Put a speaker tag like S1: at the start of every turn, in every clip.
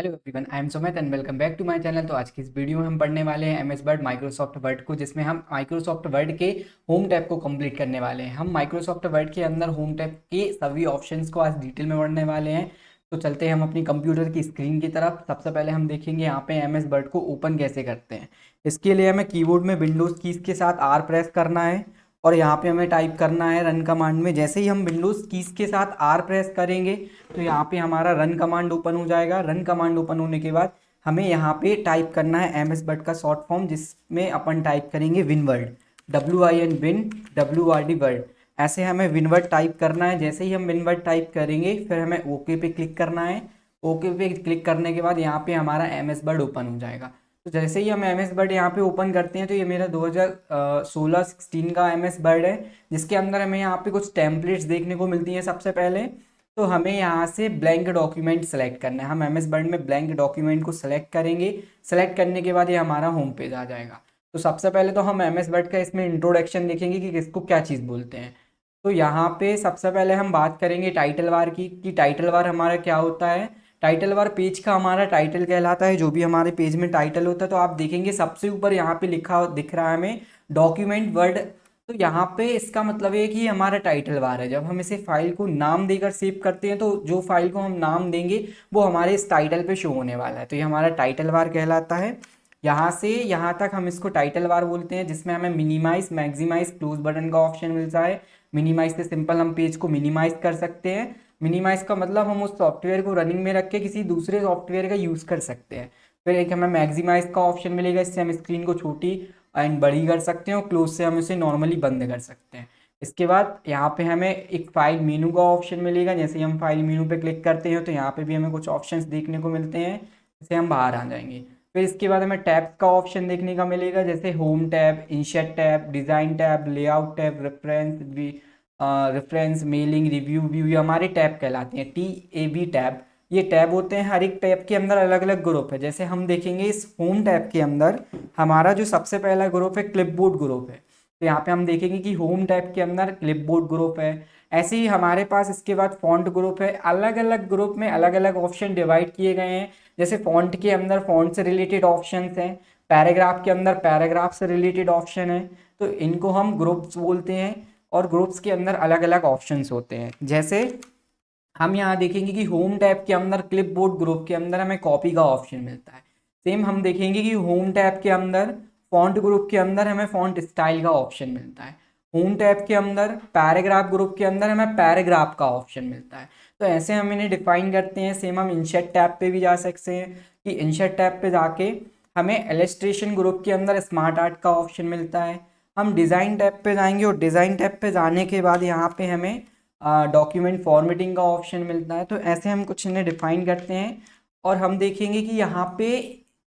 S1: Hello everyone, I am Sumit and welcome back to my channel. तो आज की इस वीडियो में हम पढ़ने वाले हैं एमएस वर्ड माइक्रोसॉफ्ट वर्ड को, जिसमें हम माइक्रोसॉफ्ट वर्ड के होम टैब को कंप्लीट करने वाले हैं। हम माइक्रोसॉफ्ट वर्ड के अंदर होम टैब के सभी ऑप्शंस को आज डिटेल में पढ़ने वाले हैं। तो चलते हैं हम अपनी कंप्यूटर की स्क्रीन की तरफ। सबसे पहले हम देखेंगे यहाँ पे एमएस वर्ड को ओपन कैसे करते हैं। इसके लिए हमें कीबोर्ड में विंडोज़ कीज़ के साथ आर प्रेस करना है और यहाँ पे हमें टाइप करना है रन कमांड में। जैसे ही हम विंडोज़ कीज़ के साथ आर प्रेस करेंगे तो यहाँ पे हमारा रन कमांड ओपन हो जाएगा। रन कमांड ओपन होने के बाद हमें यहाँ पे टाइप करना है एमएस वर्ड का शॉर्ट फॉर्म, जिसमें अपन टाइप करेंगे windward, WIN win WRD word. ऐसे हमें विनवर्ड टाइप करना है। जैसे ही हम विनवर्ड टाइप करेंगे फिर हमें ओके पे क्लिक करना है। ओके पे क्लिक करने के बाद यहाँ पे हमारा एमएस वर्ड ओपन हो जाएगा। तो जैसे ही हम एमएस वर्ड यहाँ पे ओपन करते हैं तो ये मेरा 2016 का एमएस वर्ड है, जिसके अंदर हमें यहाँ पे कुछ टेम्पलेट्स देखने को मिलती हैं। सबसे पहले तो हमें यहाँ से ब्लैंक डॉक्यूमेंट सेलेक्ट करना है। हम एमएस वर्ड में ब्लैंक डॉक्यूमेंट को सेलेक्ट करेंगे। सेलेक्ट करने के बाद ये हमारा होम पेज आ जाएगा। तो सबसे पहले तो हम एमएस वर्ड का इसमें इंट्रोडक्शन देखेंगे कि किसको क्या चीज़ बोलते हैं। तो यहाँ पे सबसे पहले हम बात करेंगे टाइटल बार की, कि टाइटल बार हमारा क्या होता है। टाइटल बार पेज का हमारा टाइटल कहलाता है। जो भी हमारे पेज में टाइटल होता है तो आप देखेंगे सबसे ऊपर यहाँ पे लिखा दिख रहा है हमें डॉक्यूमेंट वर्ड। तो यहाँ पे इसका मतलब है कि ये हमारा टाइटल बार है। जब हम इसे फाइल को नाम देकर सेव करते हैं तो जो फाइल को हम नाम देंगे वो हमारे इस टाइटल पे शो होने वाला है। तो ये हमारा टाइटल बार कहलाता है। यहाँ से यहाँ तक हम इसको टाइटल बार बोलते हैं, जिसमें हमें मिनिमाइज, मैक्सिमाइज, क्लोज बटन का ऑप्शन मिलता है। मिनिमाइज से सिंपल हम पेज को मिनिमाइज कर सकते हैं। मिनिमाइज का मतलब हम उस सॉफ्टवेयर को रनिंग में रख के किसी दूसरे सॉफ्टवेयर का यूज़ कर सकते हैं। फिर एक हमें मैक्सिमाइज का ऑप्शन मिलेगा, इससे हम स्क्रीन को छोटी एंड बड़ी कर सकते हैं और क्लोज से हम इसे नॉर्मली बंद कर सकते हैं। इसके बाद यहाँ पे हमें एक फाइल मेनू का ऑप्शन मिलेगा। जैसे ही हम फाइल मेनू पे क्लिक करते हैं तो यहाँ पे भी हमें कुछ ऑप्शंस देखने को मिलते हैं, जैसे हम बाहर आ जाएंगे। फिर इसके बाद हमें टैब्स का ऑप्शन देखने का मिलेगा, जैसे home tab, insert tab, design tab, layout tab, reference, mailing, review view, ये हमारे टैब कहलाते हैं, TAB टैब। ये टैब होते हैं। हर एक टैब के अंदर अलग अलग ग्रुप है। जैसे हम देखेंगे इस होम टैब के अंदर हमारा जो सबसे पहला ग्रुप है क्लिपबोर्ड ग्रुप है। तो यहाँ पे हम देखेंगे कि होम टैब के अंदर क्लिपबोर्ड ग्रुप है। ऐसे ही हमारे पास इसके बाद फॉन्ट ग्रुप है। अलग अलग ग्रुप में अलग अलग ऑप्शन डिवाइड किए गए हैं। जैसे फॉन्ट के अंदर फॉन्ट से रिलेटेड ऑप्शंस हैं, पैराग्राफ के अंदर पैराग्राफ से रिलेटेड ऑप्शन है। तो इनको हम ग्रुप्स बोलते हैं और ग्रुप्स के अंदर अलग अलग ऑप्शंस होते हैं। जैसे हम यहाँ देखेंगे कि होम टैब के अंदर क्लिपबोर्ड ग्रुप के अंदर हमें कॉपी का ऑप्शन मिलता है। सेम हम देखेंगे कि होम टैब के अंदर फॉन्ट ग्रुप के अंदर हमें फॉन्ट स्टाइल का ऑप्शन मिलता है। होम टैब के अंदर पैराग्राफ ग्रुप के अंदर हमें पैराग्राफ का ऑप्शन मिलता है। तो ऐसे हम इन्हें डिफाइन करते हैं। सेम हम इंसर्ट टैब पे भी जा सकते हैं कि इंसर्ट टैब पे जाके हमें इलस्ट्रेशन ग्रुप के अंदर स्मार्ट आर्ट का ऑप्शन मिलता है। हम डिज़ाइन टैब पे जाएंगे और डिज़ाइन टैब पे जाने के बाद यहाँ पे हमें डॉक्यूमेंट फॉर्मेटिंग का ऑप्शन मिलता है। तो ऐसे हम कुछ इन्हें डिफाइन करते हैं और हम देखेंगे कि यहाँ पे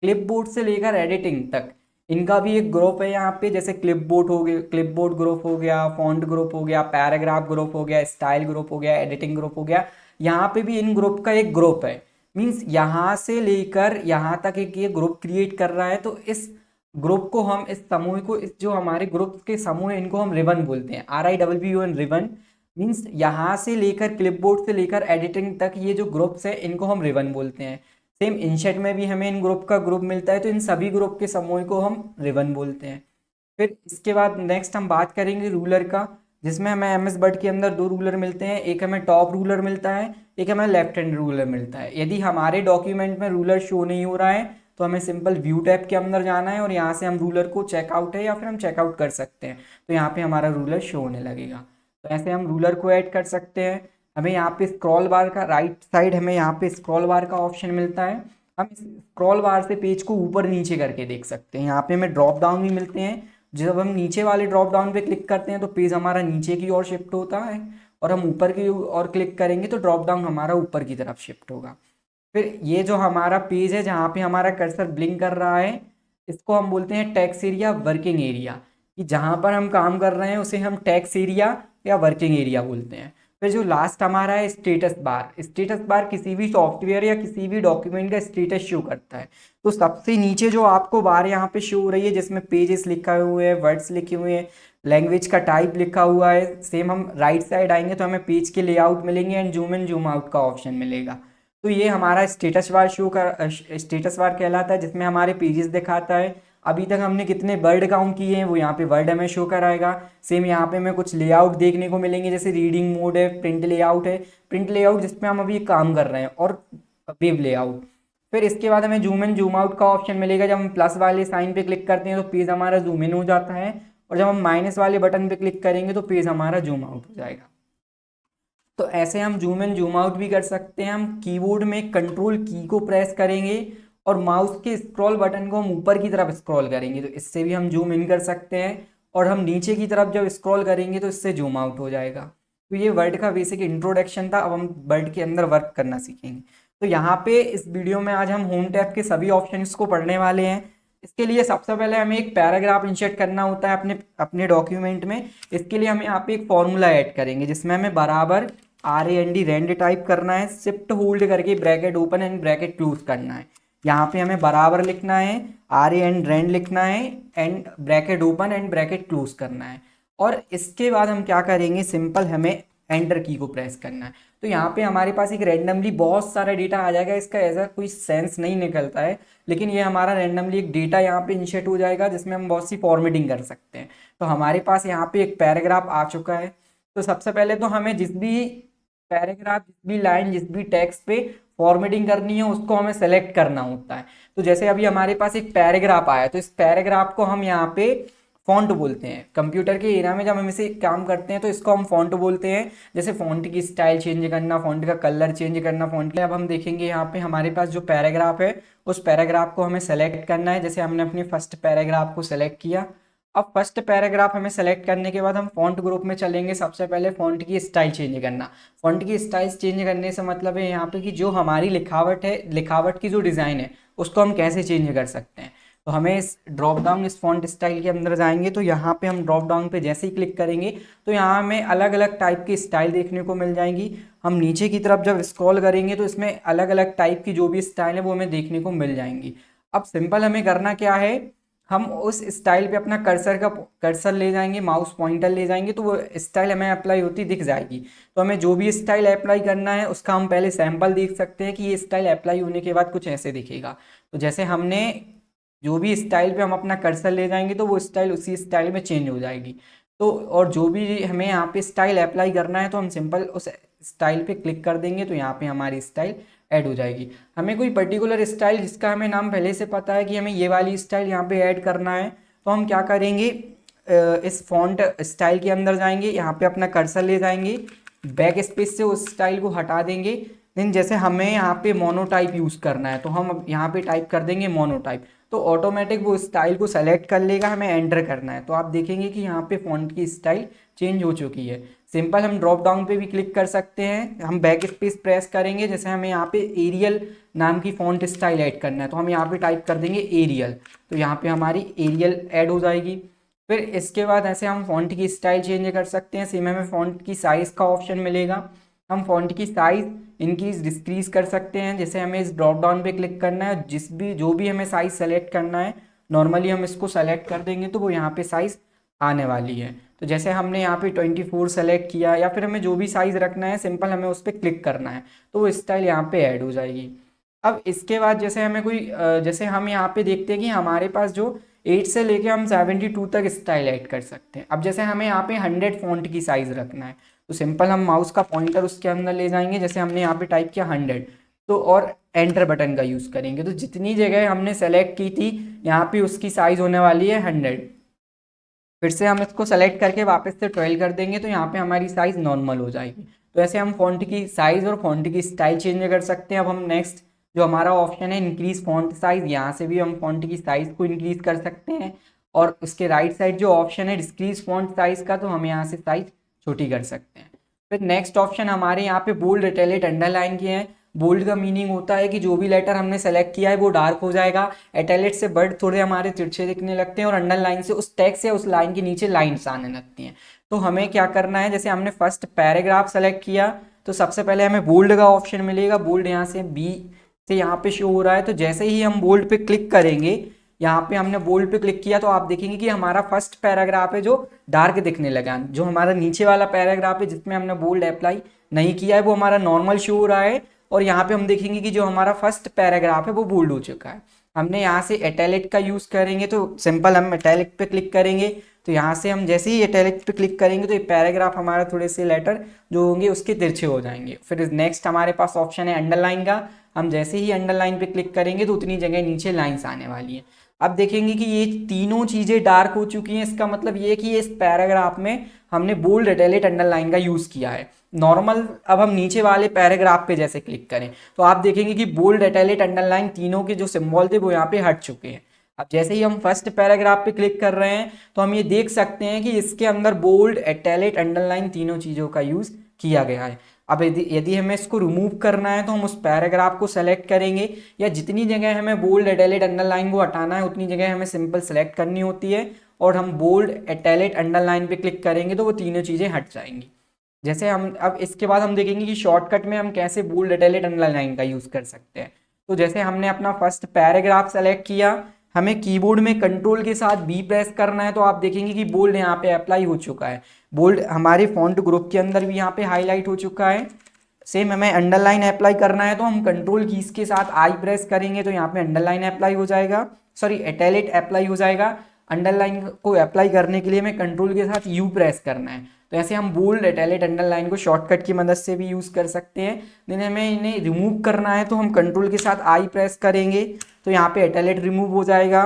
S1: क्लिपबोर्ड से लेकर एडिटिंग तक इनका भी एक ग्रुप है। यहाँ पे जैसे क्लिपबोर्ड हो गया, क्लिपबोर्ड ग्रुप हो गया, फॉन्ट ग्रुप हो गया, पैराग्राफ ग्रुप हो गया, स्टाइल ग्रुप हो गया, एडिटिंग ग्रुप हो गया। यहाँ पे भी इन ग्रुप का एक ग्रुप है। मीन्स यहाँ से लेकर यहाँ तक एक ये ग्रुप क्रिएट कर रहा है। तो इस ग्रुप को हम, इस समूह को, इस जो हमारे ग्रुप के समूह है इनको हम रिबन बोलते हैं, RIBBON रिबन। मीन्स यहाँ से लेकर क्लिपबोर्ड से लेकर एडिटिंग तक ये जो ग्रुप्स है इनको हम रिबन बोलते हैं। सेम इंसर्ट में भी हमें इन ग्रुप का ग्रुप मिलता है, तो इन सभी ग्रुप के समूह को हम रिबन बोलते हैं। फिर इसके बाद नेक्स्ट हम बात करेंगे रूलर का, जिसमें हमें एमएस वर्ड के अंदर दो रूलर मिलते हैं। एक हमें टॉप रूलर मिलता है, एक हमें लेफ्ट हैंड रूलर मिलता है। यदि हमारे डॉक्यूमेंट में रूलर शो नहीं हो रहा है तो हमें सिंपल व्यू टैब के अंदर जाना है और यहाँ से हम रूलर को चेकआउट है या फिर हम चेकआउट कर सकते हैं। तो यहाँ पे हमारा रूलर शो होने लगेगा। तो ऐसे हम रूलर को ऐड कर सकते हैं। हमें यहाँ पे स्क्रॉल बार का राइट साइड, हमें यहाँ पे स्क्रॉल बार का ऑप्शन मिलता है। हम इस स्क्रॉल बार से पेज को ऊपर नीचे करके देख सकते हैं। यहाँ पे हमें ड्रॉप डाउन भी मिलते हैं। जब हम नीचे वाले ड्रॉप डाउन पे क्लिक करते हैं तो पेज हमारा नीचे की ओर शिफ्ट होता है और हम ऊपर की ओर क्लिक करेंगे तो ड्रॉप डाउन हमारा ऊपर की तरफ शिफ्ट होगा। फिर ये जो हमारा पेज है जहाँ पे हमारा कर्सर ब्लिंक कर रहा है, इसको हम बोलते हैं टेक्स्ट एरिया, वर्किंग एरिया। कि जहाँ पर हम काम कर रहे हैं उसे हम टेक्स्ट एरिया या वर्किंग एरिया बोलते हैं। फिर जो लास्ट हमारा है स्टेटस बार। स्टेटस बार किसी भी सॉफ्टवेयर या किसी भी डॉक्यूमेंट का स्टेटस शो करता है। तो सबसे नीचे जो आपको बार यहाँ पे शो हो रही है जिसमें पेजेस लिखा हुए हैं, वर्ड्स लिखे हुए हैं, लैंग्वेज का टाइप लिखा हुआ है। सेम हम राइट साइड आएंगे तो हमें पेज के लेआउट मिलेंगे and zoom in zoom out का ऑप्शन मिलेगा। तो ये हमारा स्टेटस बार कहलाता है, जिसमें हमारे पेजेस दिखाता है। अभी तक हमने कितने वर्ड काउंट किए हैं वो यहाँ पे वर्ड हमें शो कराएगा। सेम यहाँ पे हमें कुछ लेआउट देखने को मिलेंगे, जैसे रीडिंग मोड है, प्रिंट लेआउट है, प्रिंट लेआउट जिसमें हम अभी काम कर रहे हैं, और वेब लेआउट। फिर इसके बाद हमें जूम इन जूम आउट का ऑप्शन मिलेगा। जब हम प्लस वाले साइन पे क्लिक करते हैं तो पेज हमारा जूम इन हो जाता है, और जब हम माइनस वाले बटन पे क्लिक करेंगे तो पेज हमारा जूम आउट हो जाएगा। तो ऐसे हम जूम इन जूम आउट भी कर सकते हैं। हम कीबोर्ड में कंट्रोल की को प्रेस करेंगे और माउस के स्क्रॉल बटन को हम ऊपर की तरफ स्क्रॉल करेंगे तो इससे भी हम जूम इन कर सकते हैं, और हम नीचे की तरफ जब स्क्रॉल करेंगे तो इससे जूम आउट हो जाएगा। तो ये वर्ड का बेसिक इंट्रोडक्शन था। अब हम वर्ड के अंदर वर्क करना सीखेंगे। तो यहाँ पे इस वीडियो में आज हम होम टैब के सभी ऑप्शंस को पढ़ने वाले हैं। इसके लिए सबसे पहले हमें एक पैराग्राफ इंसर्ट करना होता है अपने अपने डॉक्यूमेंट में। इसके लिए हम यहाँ पे एक फॉर्मूला ऐड करेंगे, जिसमें हमें बराबर RAND रेंड टाइप करना है, शिफ्ट होल्ड करके bracket open and bracket close करना है। यहाँ पे हमें बराबर लिखना है, RAND लिखना है, and bracket open and bracket close करना है। और इसके बाद हम क्या करेंगे, सिंपल हमें एंटर की को प्रेस करना है। तो यहाँ पे हमारे पास एक रैंडमली बहुत सारा डेटा आ जाएगा। इसका ऐसा कोई सेंस नहीं निकलता है, लेकिन ये हमारा रैंडमली एक डेटा यहाँ पे इंसर्ट हो जाएगा, जिसमें हम बहुत सी फॉर्मेटिंग कर सकते हैं। तो हमारे पास यहाँ पे एक पैराग्राफ आ चुका है। तो सबसे पहले तो हमें जिस भी पैराग्राफ, जिस भी लाइन, जिस भी टेक्स्ट पे फॉर्मेटिंग करनी है उसको हमें सेलेक्ट करना होता है। तो जैसे अभी हमारे पास एक पैराग्राफ आया, तो इस पैराग्राफ को हम यहाँ पे फॉन्ट बोलते हैं। कंप्यूटर के एरिया में जब हम इसे काम करते हैं तो इसको हम फॉन्ट बोलते हैं। जैसे फॉन्ट की स्टाइल चेंज करना, फॉन्ट का कलर चेंज करना, फॉन्ट के अब हम देखेंगे यहाँ पे हमारे पास जो पैराग्राफ है उस पैराग्राफ को हमें सेलेक्ट करना है। जैसे हमने अपनी फर्स्ट पैराग्राफ को सेलेक्ट किया। अब फर्स्ट पैराग्राफ हमें सेलेक्ट करने के बाद हम फॉन्ट ग्रुप में चलेंगे। सबसे पहले फॉन्ट की स्टाइल चेंज करना। फॉन्ट की स्टाइल चेंज करने से मतलब है यहाँ पे कि जो हमारी लिखावट है, लिखावट की जो डिज़ाइन है उसको हम कैसे चेंज कर सकते हैं। तो हमें इस ड्रॉप डाउन, इस फॉन्ट स्टाइल के अंदर जाएंगे तो यहाँ पे हम ड्रॉप डाउन पे जैसे ही क्लिक करेंगे तो यहाँ हमें अलग अलग टाइप की स्टाइल देखने को मिल जाएंगी। हम नीचे की तरफ जब स्क्रॉल करेंगे तो इसमें अलग अलग टाइप की जो भी स्टाइल है वो हमें देखने को मिल जाएंगी। अब सिंपल हमें करना क्या है, हम उस स्टाइल पे अपना कर्सर ले जाएंगे, माउस पॉइंटर ले जाएंगे तो वो स्टाइल हमें अप्लाई होती दिख जाएगी। तो हमें जो भी स्टाइल अप्लाई करना है उसका हम पहले सैंपल देख सकते हैं कि ये स्टाइल अप्लाई होने के बाद कुछ ऐसे दिखेगा। तो जैसे हमने जो भी स्टाइल पे हम अपना कर्सर ले जाएंगे तो वो स्टाइल उसी स्टाइल में चेंज हो जाएगी। तो और जो भी हमें यहाँ पे स्टाइल अप्लाई करना है तो हम सिंपल उस स्टाइल पे क्लिक कर देंगे तो यहाँ पे हमारी स्टाइल ऐड हो जाएगी। हमें कोई पर्टिकुलर स्टाइल जिसका हमें नाम पहले से पता है कि हमें ये वाली स्टाइल यहाँ पे ऐड करना है, तो हम क्या करेंगे, इस फॉन्ट स्टाइल के अंदर जाएंगे, यहाँ पे अपना कर्सर ले जाएंगे, बैक स्पेस से उस स्टाइल को हटा देंगे। देन जैसे हमें यहाँ पे मोनोटाइप यूज़ करना है तो हम यहाँ पे टाइप कर देंगे मोनोटाइप, तो ऑटोमेटिक वो स्टाइल को सेलेक्ट कर लेगा। हमें एंटर करना है तो आप देखेंगे कि यहाँ पे फॉन्ट की स्टाइल चेंज हो चुकी है। सिंपल हम ड्रॉप डाउन पे भी क्लिक कर सकते हैं। हम बैक स्पेस प्रेस करेंगे, जैसे हमें यहाँ पे एरियल नाम की फॉन्ट स्टाइल ऐड करना है तो हम यहाँ पे टाइप कर देंगे एरियल, तो यहाँ पे हमारी एरियल ऐड हो जाएगी। फिर इसके बाद ऐसे हम फॉन्ट की स्टाइल चेंज कर सकते हैं। सेम हमें फॉन्ट की साइज़ का ऑप्शन मिलेगा, हम फॉन्ट की साइज़ इंक्रीज डिक्रीज कर सकते हैं। जैसे हमें इस ड्रॉप डाउन पे क्लिक करना है, जो भी हमें साइज़ सेलेक्ट करना है नॉर्मली हम इसको सेलेक्ट कर देंगे तो वो यहाँ पे साइज़ आने वाली है। तो जैसे हमने यहाँ पे 24 सेलेक्ट किया, या फिर हमें जो भी साइज़ रखना है सिंपल हमें उस पर क्लिक करना है तो वो स्टाइल यहाँ पे ऐड हो जाएगी। अब इसके बाद जैसे हमें कोई जैसे हम यहाँ पे देखते हैं कि हमारे पास जो 8 से लेके हम 72 तक स्टाइल ऐड कर सकते हैं। अब जैसे हमें यहाँ पे 100 फॉन्ट की साइज़ रखना है तो सिंपल हम माउस का पॉइंटर उसके अंदर ले जाएंगे, जैसे हमने यहाँ पे टाइप किया 100 तो, और एंटर बटन का यूज़ करेंगे तो जितनी जगह हमने सेलेक्ट की थी यहाँ पे उसकी साइज़ होने वाली है 100। फिर से हम इसको सेलेक्ट करके वापस से 12 कर देंगे तो यहाँ पे हमारी साइज़ नॉर्मल हो जाएगी। तो ऐसे हम फॉन्ट की साइज़ और फॉन्ट की स्टाइल चेंज कर सकते हैं। अब हम नेक्स्ट जो हमारा ऑप्शन है इंक्रीज फॉन्ट साइज़, यहाँ से भी हम फॉन्ट की साइज़ को इंक्रीज कर सकते हैं। और उसके राइट साइड जो ऑप्शन है डिक्रीज फॉन्ट साइज़ का, तो हम यहाँ से साइज़ छोटी कर सकते हैं। फिर नेक्स्ट ऑप्शन हमारे यहाँ पे बोल्ड, इटैलिक, अंडरलाइन के हैं। बोल्ड का मीनिंग होता है कि जो भी लेटर हमने सेलेक्ट किया है वो डार्क हो जाएगा। इटैलिक से वर्ड थोड़े हमारे तिरछे दिखने लगते हैं, और अंडरलाइन से उस टेक्स्ट या उस लाइन के नीचे लाइन्स आने लगती हैं। तो हमें क्या करना है, जैसे हमने फर्स्ट पैराग्राफ सेलेक्ट किया तो सबसे पहले हमें बोल्ड का ऑप्शन मिलेगा। बोल्ड यहाँ से बी से यहाँ पे शो हो रहा है, तो जैसे ही हम बोल्ड पे क्लिक करेंगे, यहाँ पे हमने बोल्ड पे क्लिक किया तो आप देखेंगे कि हमारा फर्स्ट पैराग्राफ है जो डार्क दिखने लगा। जो हमारा नीचे वाला पैराग्राफ है जिसमें हमने बोल्ड अप्लाई नहीं किया है वो हमारा नॉर्मल शो हो रहा है, और यहाँ पे हम देखेंगे कि जो हमारा फर्स्ट पैराग्राफ है वो बोल्ड हो चुका है। हमने यहाँ से इटैलिक का यूज़ करेंगे तो सिंपल हम इटैलिक पे क्लिक करेंगे, तो यहाँ से हम जैसे ही इटैलिक पे क्लिक करेंगे तो ये पैराग्राफ हमारा थोड़े से लेटर जो होंगे उसके तिरछे हो जाएंगे। फिर नेक्स्ट हमारे पास ऑप्शन है अंडरलाइन का। हम जैसे ही अंडरलाइन पे क्लिक करेंगे तो उतनी जगह नीचे लाइंस आने वाली है। अब देखेंगे कि ये तीनों चीज़ें डार्क हो चुकी हैं, इसका मतलब ये कि इस पैराग्राफ में हमने बोल्ड इटैलिक अंडरलाइन का यूज़ किया है। नॉर्मल अब हम नीचे वाले पैराग्राफ पे जैसे क्लिक करें तो आप देखेंगे कि बोल्ड इटैलिक अंडरलाइन तीनों के जो सिंबल थे वो यहाँ पे हट चुके हैं। अब जैसे ही हम फर्स्ट पैराग्राफ पे क्लिक कर रहे हैं तो हम ये देख सकते हैं कि इसके अंदर बोल्ड इटैलिक अंडरलाइन तीनों चीज़ों का यूज़ किया गया है। अब यदि हमें इसको रिमूव करना है तो हम उस पैराग्राफ को सेलेक्ट करेंगे, या जितनी जगह हमें बोल्ड इटैलिक अंडरलाइन को हटाना है उतनी जगह हमें सिंपल सेलेक्ट करनी होती है, और हम बोल्ड इटैलिक अंडरलाइन पे क्लिक करेंगे तो वो तीनों चीज़ें हट जाएंगी। जैसे हम अब इसके बाद हम देखेंगे कि शॉर्टकट में हम कैसे बोल्ड इटैलिक अंडरलाइन का यूज़ कर सकते हैं। तो जैसे हमने अपना फर्स्ट पैराग्राफ सेलेक्ट किया, हमें कीबोर्ड में कंट्रोल के साथ बी प्रेस करना है, तो आप देखेंगे कि बोल्ड यहाँ पे अप्लाई हो चुका है। बोल्ड हमारे फॉन्ट ग्रुप के अंदर भी यहाँ पे हाईलाइट हो चुका है। सेम हमें अंडरलाइन अप्लाई करना है तो हम कंट्रोल कीज के साथ आई प्रेस करेंगे तो यहाँ पे अंडरलाइन अप्लाई हो जाएगा, सॉरी इटैलिक अप्लाई हो जाएगा। अंडरलाइन को अप्लाई करने के लिए हमें कंट्रोल के साथ यू प्रेस करना है। तो ऐसे हम बोल्ड इटैलिक अंडरलाइन को शॉर्टकट की मदद से भी यूज़ कर सकते हैं। देन हमें इन्हें रिमूव करना है तो हम कंट्रोल के साथ आई प्रेस करेंगे तो यहाँ पे इटैलिक रिमूव हो जाएगा,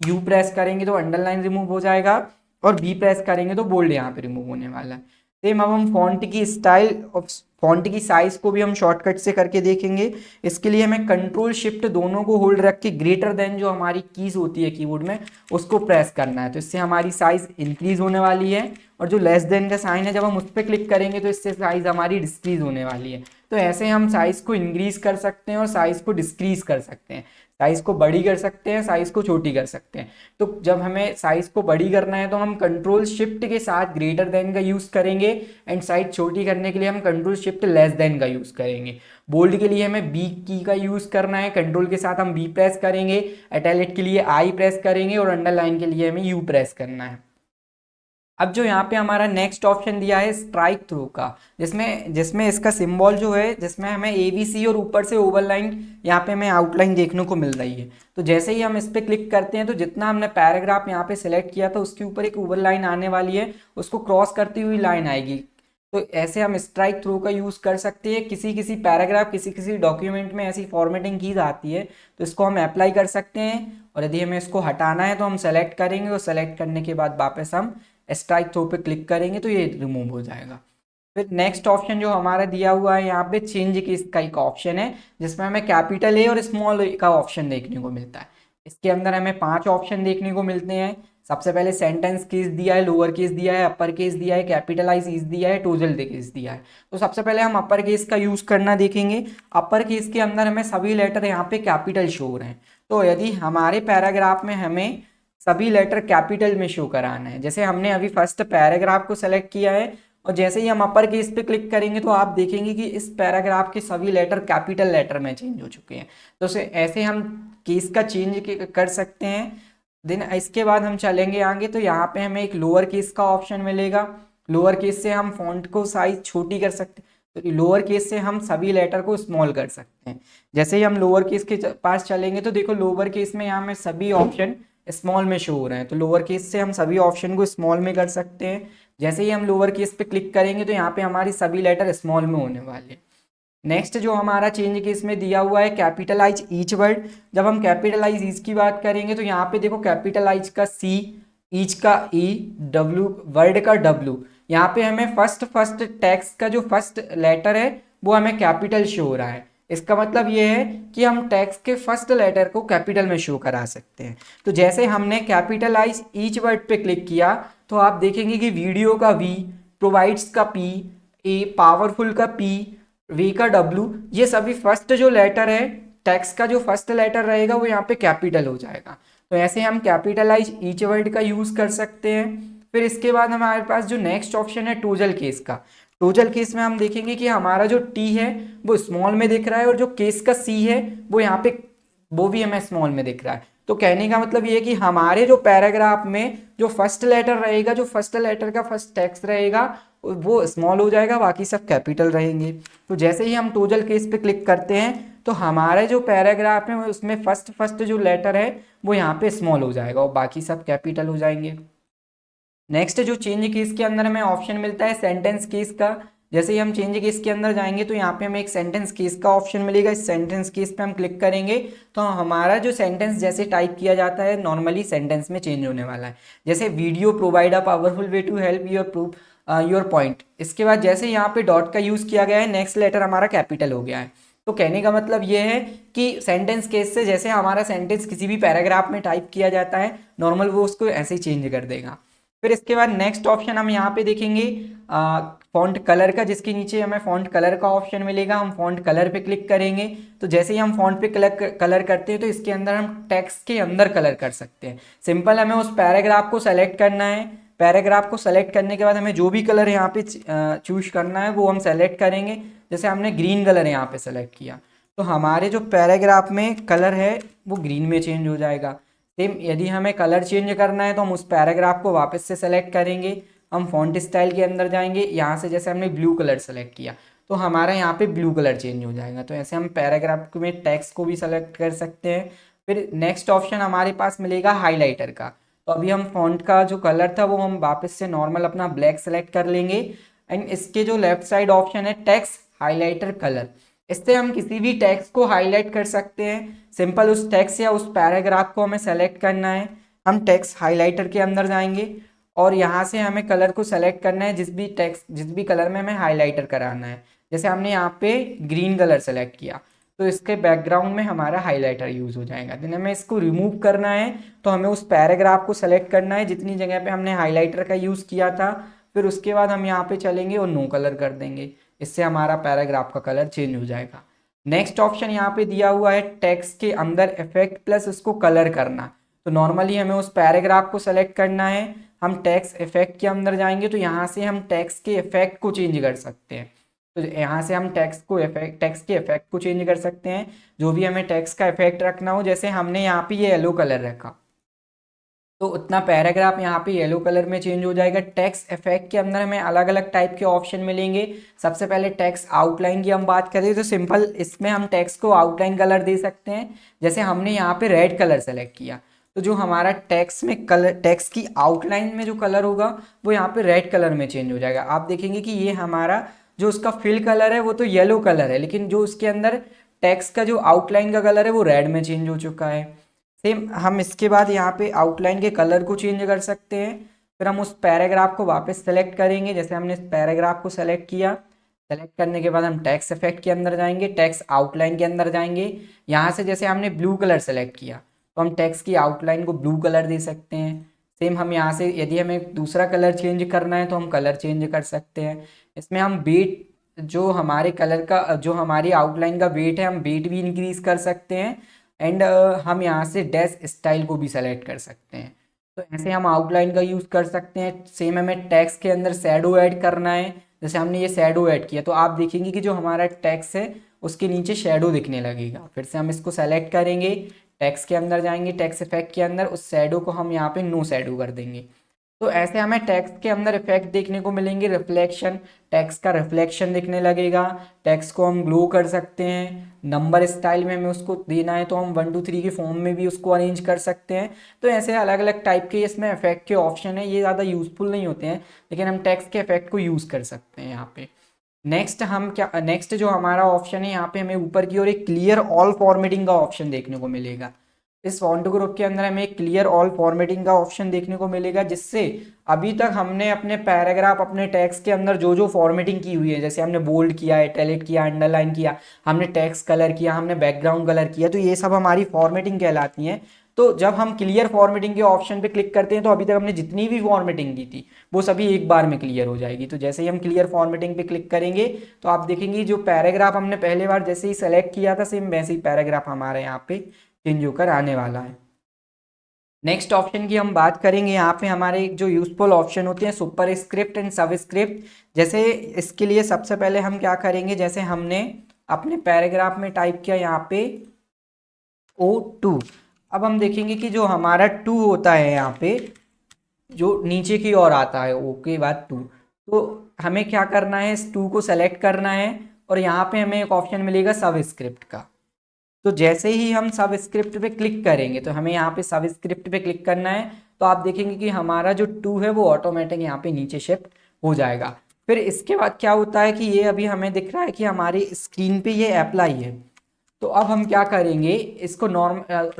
S1: यू प्रेस करेंगे तो अंडरलाइन रिमूव हो जाएगा, और बी प्रेस करेंगे तो बोल्ड यहाँ पे रिमूव होने वाला है। सेम अब हम फॉन्ट की स्टाइल और फॉन्ट की साइज को भी हम शॉर्टकट से करके देखेंगे। इसके लिए हमें कंट्रोल शिफ्ट दोनों को होल्ड रख के ग्रेटर देन जो हमारी कीज होती है कीबोर्ड में उसको प्रेस करना है, तो इससे हमारी साइज इंक्रीज होने वाली है, और जो लेस देन का साइन है जब हम उस पर क्लिक करेंगे तो इससे साइज हमारी डिक्रीज होने वाली है। तो ऐसे हम साइज को इंक्रीज कर सकते हैं और साइज को डिक्रीज कर सकते हैं, साइज को बड़ी कर सकते हैं, साइज को छोटी कर सकते हैं। तो जब हमें साइज को बड़ी करना है तो हम कंट्रोल शिफ्ट के साथ ग्रेटर देन का यूज़ करेंगे, एंड साइज छोटी करने के लिए हम कंट्रोल शिफ्ट लेस देन का यूज़ करेंगे। बोल्ड के लिए हमें बी की का यूज़ करना है, कंट्रोल के साथ हम बी प्रेस करेंगे, इटैलिक के लिए आई प्रेस करेंगे, और अंडरलाइन के लिए हमें यू प्रेस करना है। अब जो यहाँ पे हमारा नेक्स्ट ऑप्शन दिया है स्ट्राइक थ्रू का, जिसमें इसका सिंबल जो है, जिसमें हमें ABC और ऊपर से ओवरलाइन यहाँ पे हमें आउटलाइन देखने को मिल रही है। तो जैसे ही हम इस पर क्लिक करते हैं तो जितना हमने पैराग्राफ यहाँ पे सिलेक्ट किया था उसके ऊपर एक ओवरलाइन आने वाली है, उसको क्रॉस करती हुई लाइन आएगी। तो ऐसे हम स्ट्राइक थ्रू का यूज़ कर सकते हैं। किसी पैराग्राफ किसी डॉक्यूमेंट में ऐसी फॉर्मेटिंग की जाती है तो इसको हम अप्लाई कर सकते हैं, और यदि हमें इसको हटाना है तो हम सेलेक्ट करेंगे, और सेलेक्ट करने के बाद वापस हम स्ट्राइक थ्रू पे क्लिक करेंगे तो ये रिमूव हो जाएगा। फिर नेक्स्ट ऑप्शन जो हमारा दिया हुआ है यहाँ पे चेंज केस का एक ऑप्शन है, जिसमें हमें कैपिटल ए और स्मॉल ए का ऑप्शन देखने को मिलता है। इसके अंदर हमें 5 ऑप्शन देखने को मिलते हैं। सबसे पहले सेंटेंस केस दिया है, लोअर केस दिया है, अपर केस दिया है, कैपिटलाइज इज दिया है, टोटल केस दिया है। तो सबसे पहले हम अपर केस का यूज करना देखेंगे। अपर केस के अंदर हमें सभी लेटर यहाँ पे कैपिटल शो हो रहे हैं। तो यदि हमारे पैराग्राफ में हमें सभी लेटर कैपिटल में शो कराना है, जैसे हमने अभी फर्स्ट पैराग्राफ को सेलेक्ट किया है, और जैसे ही हम अपर केस पे क्लिक करेंगे तो आप देखेंगे कि इस पैराग्राफ के सभी लेटर कैपिटल लेटर में चेंज हो चुके हैं। तो ऐसे हम केस का चेंज कर सकते हैं। देन इसके बाद हम चलेंगे आगे, तो यहाँ पे हमें एक लोअर केस का ऑप्शन मिलेगा। लोअर केस से हम फॉन्ट को साइज छोटी कर सकते हैं, तो लोअर केस से हम सभी लेटर को स्मॉल कर सकते हैं। जैसे ही हम लोअर केस के पास चलेंगे तो देखो लोअर केस में यहाँ में सभी ऑप्शन स्मॉल में शो हो रहे हैं, तो लोअर केस से हम सभी ऑप्शन को स्मॉल में कर सकते हैं। जैसे ही हम लोअर केस पे क्लिक करेंगे तो यहाँ पे हमारी सभी लेटर स्मॉल में होने वाले हैं। नेक्स्ट जो हमारा चेंज केस में दिया हुआ है कैपिटलाइज ईच वर्ड। जब हम कैपिटलाइज ईच की बात करेंगे तो यहाँ पे देखो कैपिटलाइज का C, ईच का E, W वर्ड का W, यहाँ पे हमें फर्स्ट टेक्स्ट का जो फर्स्ट लेटर है वो हमें कैपिटल शो हो रहा है। इसका मतलब ये है कि हम टेक्स्ट के फर्स्ट लेटर को कैपिटल में शो करा सकते हैं। तो जैसे हमने कैपिटलाइज ईच वर्ड पे क्लिक किया तो आप देखेंगे कि वीडियो का V, प्रोवाइड्स का P, A, पावरफुल का P, वी का W, ये सभी फर्स्ट जो लेटर है, टेक्स्ट का जो फर्स्ट लेटर रहेगा वो यहाँ पे कैपिटल हो जाएगा। तो ऐसे हम कैपिटलाइज ईच वर्ड का यूज कर सकते हैं। फिर इसके बाद हमारे पास जो नेक्स्ट ऑप्शन है टोटल केस का। टोटल केस में हम देखेंगे कि हमारा जो T है वो स्मॉल में दिख रहा है, और जो केस का C है वो यहाँ पे वो भी हमें स्मॉल में दिख रहा है। तो कहने का मतलब ये है कि हमारे जो पैराग्राफ में जो फर्स्ट लेटर रहेगा, जो फर्स्ट लेटर का फर्स्ट टेक्स्ट रहेगा, वो स्मॉल हो जाएगा, बाकी सब कैपिटल रहेंगे। तो जैसे ही हम टोटल केस पे क्लिक करते हैं तो हमारा जो पैराग्राफ है उसमें फर्स्ट जो लेटर है वो यहाँ पे स्मॉल हो जाएगा और बाकी सब कैपिटल हो जाएंगे। नेक्स्ट जो चेंज केस के अंदर हमें ऑप्शन मिलता है सेंटेंस केस का। जैसे ही हम चेंज केस के अंदर जाएंगे तो यहाँ पे हमें एक सेंटेंस केस का ऑप्शन मिलेगा। इस सेंटेंस केस पे हम क्लिक करेंगे तो हमारा जो सेंटेंस जैसे टाइप किया जाता है नॉर्मली सेंटेंस में चेंज होने वाला है। जैसे video provide a powerful way to help your prove your point. इसके बाद जैसे यहाँ पे डॉट का यूज़ किया गया है, नेक्स्ट लेटर हमारा कैपिटल हो गया है। तो कहने का मतलब ये है कि सेंटेंस केस से जैसे हमारा सेंटेंस किसी भी पैराग्राफ में टाइप किया जाता है नॉर्मल, वो उसको ऐसे ही चेंज कर देगा। फिर इसके बाद नेक्स्ट ऑप्शन हम यहाँ पे देखेंगे फॉन्ट कलर का, जिसके नीचे हमें फॉन्ट कलर का ऑप्शन मिलेगा। हम फॉन्ट कलर पे क्लिक करेंगे तो जैसे ही हम फॉन्ट पे कलर करते हैं तो इसके अंदर हम टेक्स्ट के अंदर कलर कर सकते हैं। सिंपल, हमें उस पैराग्राफ को सेलेक्ट करना है। पैराग्राफ को सेलेक्ट करने के बाद हमें जो भी कलर यहाँ पे चूज करना है वो हम सेलेक्ट करेंगे। जैसे हमने ग्रीन कलर यहाँ पे सेलेक्ट किया तो हमारे जो पैराग्राफ में कलर है वो ग्रीन में चेंज हो जाएगा। सेम यदि हमें कलर चेंज करना है तो हम उस पैराग्राफ को वापस से सेलेक्ट करेंगे। हम फॉन्ट स्टाइल के अंदर जाएंगे, यहाँ से जैसे हमने ब्लू कलर सेलेक्ट किया तो हमारा यहाँ पे ब्लू कलर चेंज हो जाएगा। तो ऐसे हम पैराग्राफ में टेक्स्ट को भी सेलेक्ट कर सकते हैं। फिर नेक्स्ट ऑप्शन हमारे पास मिलेगा हाईलाइटर का। तो अभी हम फॉन्ट का जो कलर था वो हम वापस से नॉर्मल अपना ब्लैक सेलेक्ट कर लेंगे एंड इसके जो लेफ्ट साइड ऑप्शन है टेक्स्ट हाईलाइटर कलर, इससे हम किसी भी टेक्स्ट को हाईलाइट कर सकते हैं। सिंपल उस टेक्स्ट या उस पैराग्राफ को हमें सेलेक्ट करना है। हम टेक्स्ट हाईलाइटर के अंदर जाएंगे और यहाँ से हमें कलर को सेलेक्ट करना है जिस भी कलर में हमें हाईलाइटर कराना है। जैसे हमने यहाँ पे ग्रीन कलर सेलेक्ट किया तो इसके बैकग्राउंड में हमारा हाईलाइटर यूज़ हो जाएगा। देन हमें इसको रिमूव करना है तो हमें उस पैराग्राफ को सेलेक्ट करना है जितनी जगह पे हमने हाईलाइटर का यूज़ किया था। फिर उसके बाद हम यहाँ पे चलेंगे और नो कलर कर देंगे। इससे हमारा पैराग्राफ का कलर चेंज हो जाएगा। नेक्स्ट ऑप्शन यहाँ पे दिया हुआ है टेक्स्ट के अंदर इफेक्ट प्लस उसको कलर करना। तो नॉर्मली हमें उस पैराग्राफ को सेलेक्ट करना है। हम टेक्स्ट इफेक्ट के अंदर जाएंगे तो यहाँ से हम टेक्स्ट के इफेक्ट को चेंज कर सकते हैं। तो यहाँ से हम टेक्स्ट के इफेक्ट को चेंज कर सकते हैं, जो भी हमें टेक्स्ट का इफेक्ट रखना हो। जैसे हमने यहाँ पे ये येलो कलर रखा तो उतना पैराग्राफ यहाँ पे येलो कलर में चेंज हो जाएगा। टेक्स्ट इफेक्ट के अंदर हमें अलग अलग टाइप के ऑप्शन मिलेंगे। सबसे पहले टेक्स्ट आउटलाइन की हम बात करें तो सिंपल इसमें हम टेक्स्ट को आउटलाइन कलर दे सकते हैं। जैसे हमने यहाँ पे रेड कलर सेलेक्ट किया तो जो हमारा टेक्स्ट में कलर, टेक्स्ट की आउटलाइन में जो कलर होगा वो यहाँ पे रेड कलर में चेंज हो जाएगा। आप देखेंगे कि ये हमारा जो उसका फिल कलर है वो तो येलो कलर है, लेकिन जो उसके अंदर टेक्स्ट का जो आउटलाइन का कलर है वो रेड में चेंज हो चुका है। सेम हम इसके बाद यहाँ पे आउटलाइन के कलर को चेंज कर सकते हैं। फिर हम उस पैराग्राफ को वापस सेलेक्ट करेंगे। जैसे हमने इस पैराग्राफ को सेलेक्ट किया, सेलेक्ट करने के बाद हम टेक्स्ट इफेक्ट के अंदर जाएंगे, टेक्स्ट आउटलाइन के अंदर जाएंगे। यहाँ से जैसे हमने ब्लू कलर सेलेक्ट किया तो हम टेक्स्ट की आउटलाइन को ब्लू कलर दे सकते हैं। सेम हम यहाँ से यदि हमें दूसरा कलर चेंज करना है तो हम कलर चेंज कर सकते हैं। इसमें हम वेट, जो हमारे कलर का, जो हमारी आउटलाइन का वेट है, हम वेट भी इंक्रीज कर सकते हैं एंड हम यहाँ से डैश स्टाइल को भी सेलेक्ट कर सकते हैं। तो ऐसे हम आउटलाइन का यूज़ कर सकते हैं। सेम हमें टेक्स्ट के अंदर शैडो ऐड करना है। जैसे हमने ये शैडो ऐड किया तो आप देखेंगे कि जो हमारा टेक्स्ट है उसके नीचे शैडो दिखने लगेगा। फिर से हम इसको सेलेक्ट करेंगे, टेक्स्ट के अंदर जाएंगे, टेक्स्ट इफेक्ट के अंदर उस शैडो को हम यहाँ पे नो शैडो कर देंगे। तो ऐसे हमें टेक्स्ट के अंदर इफेक्ट देखने को मिलेंगे। रिफ्लेक्शन, टेक्स्ट का रिफ्लेक्शन दिखने लगेगा। टेक्स्ट को हम ग्लो कर सकते हैं। नंबर स्टाइल में हमें उसको देना है तो हम 1 2 3 के फॉर्म में भी उसको अरेंज कर सकते हैं। तो ऐसे अलग अलग टाइप के इसमें इफेक्ट के ऑप्शन है। ये ज़्यादा यूजफुल नहीं होते हैं लेकिन हम टेक्स्ट के इफेक्ट को यूज़ कर सकते हैं यहाँ पे। नेक्स्ट जो हमारा ऑप्शन है यहाँ पे हमें ऊपर की ओर एक क्लियर ऑल फॉर्मेटिंग का ऑप्शन देखने को मिलेगा। इस फॉन्ट ग्रुप के अंदर हमें एक क्लियर ऑल फॉर्मेटिंग का ऑप्शन देखने को मिलेगा, जिससे अभी तक हमने अपने पैराग्राफ, अपने टेक्स्ट के अंदर जो जो फॉर्मेटिंग की हुई है, जैसे हमने बोल्ड किया, इटैलिक किया, अंडरलाइन किया, हमने टेक्स्ट कलर किया, हमने बैकग्राउंड कलर किया, तो ये सब हमारी फॉर्मेटिंग कहलाती हैं। तो जब हम क्लियर फॉर्मेटिंग के ऑप्शन पे क्लिक करते हैं तो अभी तक हमने जितनी भी फॉर्मेटिंग की थी वो सभी एक बार में क्लियर हो जाएगी। तो जैसे ही हम क्लियर फॉर्मेटिंग पे क्लिक करेंगे तो आप देखेंगे जो पैराग्राफ हमने पहले बार जैसे ही सेलेक्ट किया था सेम वैसे ही पैराग्राफ हमारे यहाँ पे चेंज होकर आने वाला है। नेक्स्ट ऑप्शन की हम बात करेंगे। यहाँ पे हमारे जो यूजफुल ऑप्शन होते हैं सुपर स्क्रिप्ट एंड सब स्क्रिप्ट। जैसे इसके लिए सबसे पहले हम क्या करेंगे, जैसे हमने अपने पैराग्राफ में टाइप किया यहाँ पे O2। अब हम देखेंगे कि जो हमारा 2 होता है यहाँ पे, जो नीचे की ओर आता है O के बाद 2, तो हमें क्या करना है, इस 2 को सेलेक्ट करना है और यहाँ पे हमें एक ऑप्शन मिलेगा सबस्क्रिप्ट का। तो जैसे ही हम सबस्क्रिप्ट पे क्लिक करेंगे तो हमें यहाँ पे सबस्क्रिप्ट पे क्लिक करना है, तो आप देखेंगे कि हमारा जो 2 है वो ऑटोमेटिक यहाँ पे नीचे शिफ्ट हो जाएगा। फिर इसके बाद क्या होता है कि ये अभी हमें दिख रहा है कि हमारी स्क्रीन पे ये अप्लाई है। तो अब हम क्या करेंगे, इसको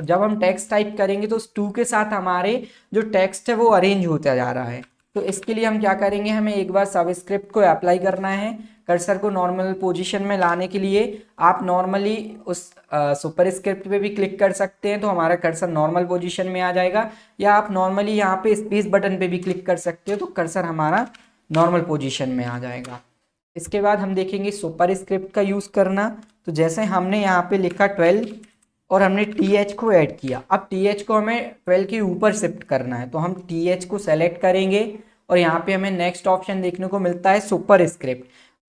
S1: जब हम टेक्स्ट टाइप करेंगे तो उस 2 के साथ हमारे जो टेक्स्ट है वो अरेंज होता जा रहा है। तो इसके लिए हम क्या करेंगे, हमें एक बार सबस्क्रिप्ट को अप्लाई करना है। कर्सर को नॉर्मल पोजीशन में लाने के लिए आप नॉर्मली उस सुपर स्क्रिप्ट पे भी क्लिक कर सकते हैं, तो हमारा कर्सर नॉर्मल पोजीशन में आ जाएगा, या आप नॉर्मली यहाँ पे स्पेस बटन पे भी क्लिक कर सकते हो तो कर्सर हमारा नॉर्मल पोजीशन में आ जाएगा। इसके बाद हम देखेंगे सुपर स्क्रिप्ट का यूज़ करना। तो जैसे हमने यहाँ पे लिखा 12 और हमने TH को ऐड किया, अब TH को हमें 12 के ऊपर शिफ्ट करना है, तो हम TH को सेलेक्ट करेंगे और यहाँ पे हमें नेक्स्ट ऑप्शन देखने को मिलता है सुपर स्क्रिप्ट।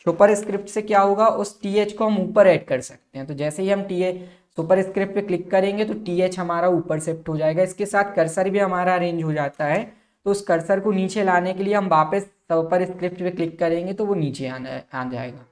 S1: सुपर स्क्रिप्ट से क्या होगा, उस TH को हम ऊपर ऐड कर सकते हैं। तो जैसे ही हम सुपर स्क्रिप्ट पे क्लिक करेंगे तो TH हमारा ऊपर शिफ्ट हो जाएगा। इसके साथ कर्सर भी हमारा अरेंज हो जाता है। तो उस कर्सर को नीचे लाने के लिए हम वापस सुपर स्क्रिप्ट पे क्लिक करेंगे तो वो नीचे आ जाएगा।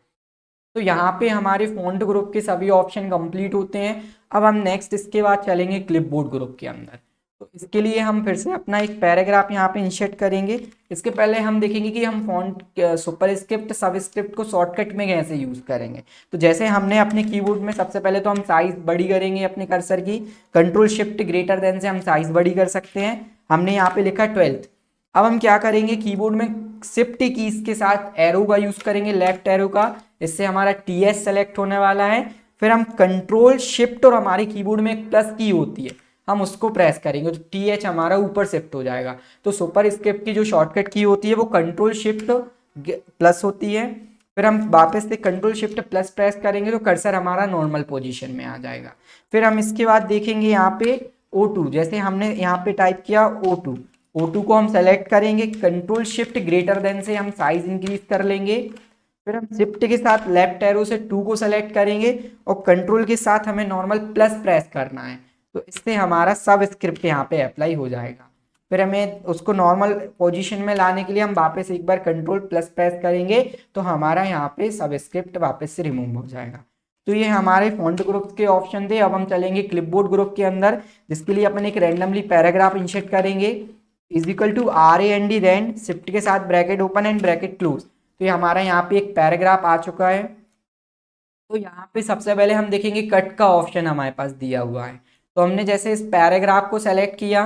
S1: तो यहाँ पे हमारे फॉन्ट ग्रुप के सभी ऑप्शन कंप्लीट होते हैं। अब हम नेक्स्ट इसके बाद चलेंगे क्लिपबोर्ड ग्रुप के अंदर। तो इसके लिए हम फिर से अपना एक पैराग्राफ यहाँ पे इंसर्ट करेंगे। इसके पहले हम देखेंगे कि हम फॉन्ट सुपर स्क्रिप्ट सबस्क्रिप्ट को शॉर्टकट में कैसे यूज़ करेंगे। तो जैसे हमने अपने कीबोर्ड में सबसे पहले तो हम साइज़ बड़ी करेंगे अपने कर्सर की, कंट्रोल शिफ्ट ग्रेटर देन से हम साइज़ बड़ी कर सकते हैं। हमने यहाँ पे लिखा 12। अब हम क्या करेंगे, कीबोर्ड में शिफ्ट कीज के साथ एरो का यूज़ करेंगे, लेफ्ट एरो का, इससे हमारा TS सेलेक्ट होने वाला है। फिर हम कंट्रोल शिफ्ट और हमारे कीबोर्ड में एक प्लस की होती है, हम उसको प्रेस करेंगे तो TH हमारा ऊपर शिफ्ट हो जाएगा। तो सुपर स्क्रिप्ट की जो शॉर्टकट की होती है वो कंट्रोल शिफ्ट प्लस होती है। फिर हम वापस से कंट्रोल शिफ्ट प्लस प्रेस करेंगे तो कर्सर हमारा नॉर्मल पोजीशन में आ जाएगा। फिर हम इसके बाद देखेंगे यहाँ पे O2, जैसे हमने यहाँ पे टाइप किया O2 को हम सेलेक्ट करेंगे, कंट्रोल शिफ्ट ग्रेटर देन से हम साइज इंक्रीज कर लेंगे। फिर हम शिफ्ट के साथ लेफ्ट एरो से 2 को सेलेक्ट करेंगे और कंट्रोल के साथ हमें नॉर्मल प्लस प्रेस करना है, तो इससे हमारा सब स्क्रिप्ट यहाँ पे अप्लाई हो जाएगा। फिर हमें उसको नॉर्मल पोजीशन में लाने के लिए हम वापस एक बार कंट्रोल प्लस प्रेस करेंगे तो हमारा यहाँ पे सब स्क्रिप्ट वापस से रिमूव हो जाएगा। तो ये हमारे फॉन्ट ग्रुप के ऑप्शन थे। अब हम चलेंगे क्लिपबोर्ड ग्रुप के अंदर, जिसके लिए अपन एक रैंडमली पैराग्राफ इंसर्ट करेंगे, =RAND रैंड, शिफ्ट के साथ bracket open and bracket close. तो ये हमारा यहाँ पे एक पैराग्राफ आ चुका है। तो यहाँ पे सबसे पहले हम देखेंगे कट का ऑप्शन हमारे पास दिया हुआ है। तो हमने जैसे इस पैराग्राफ को सेलेक्ट किया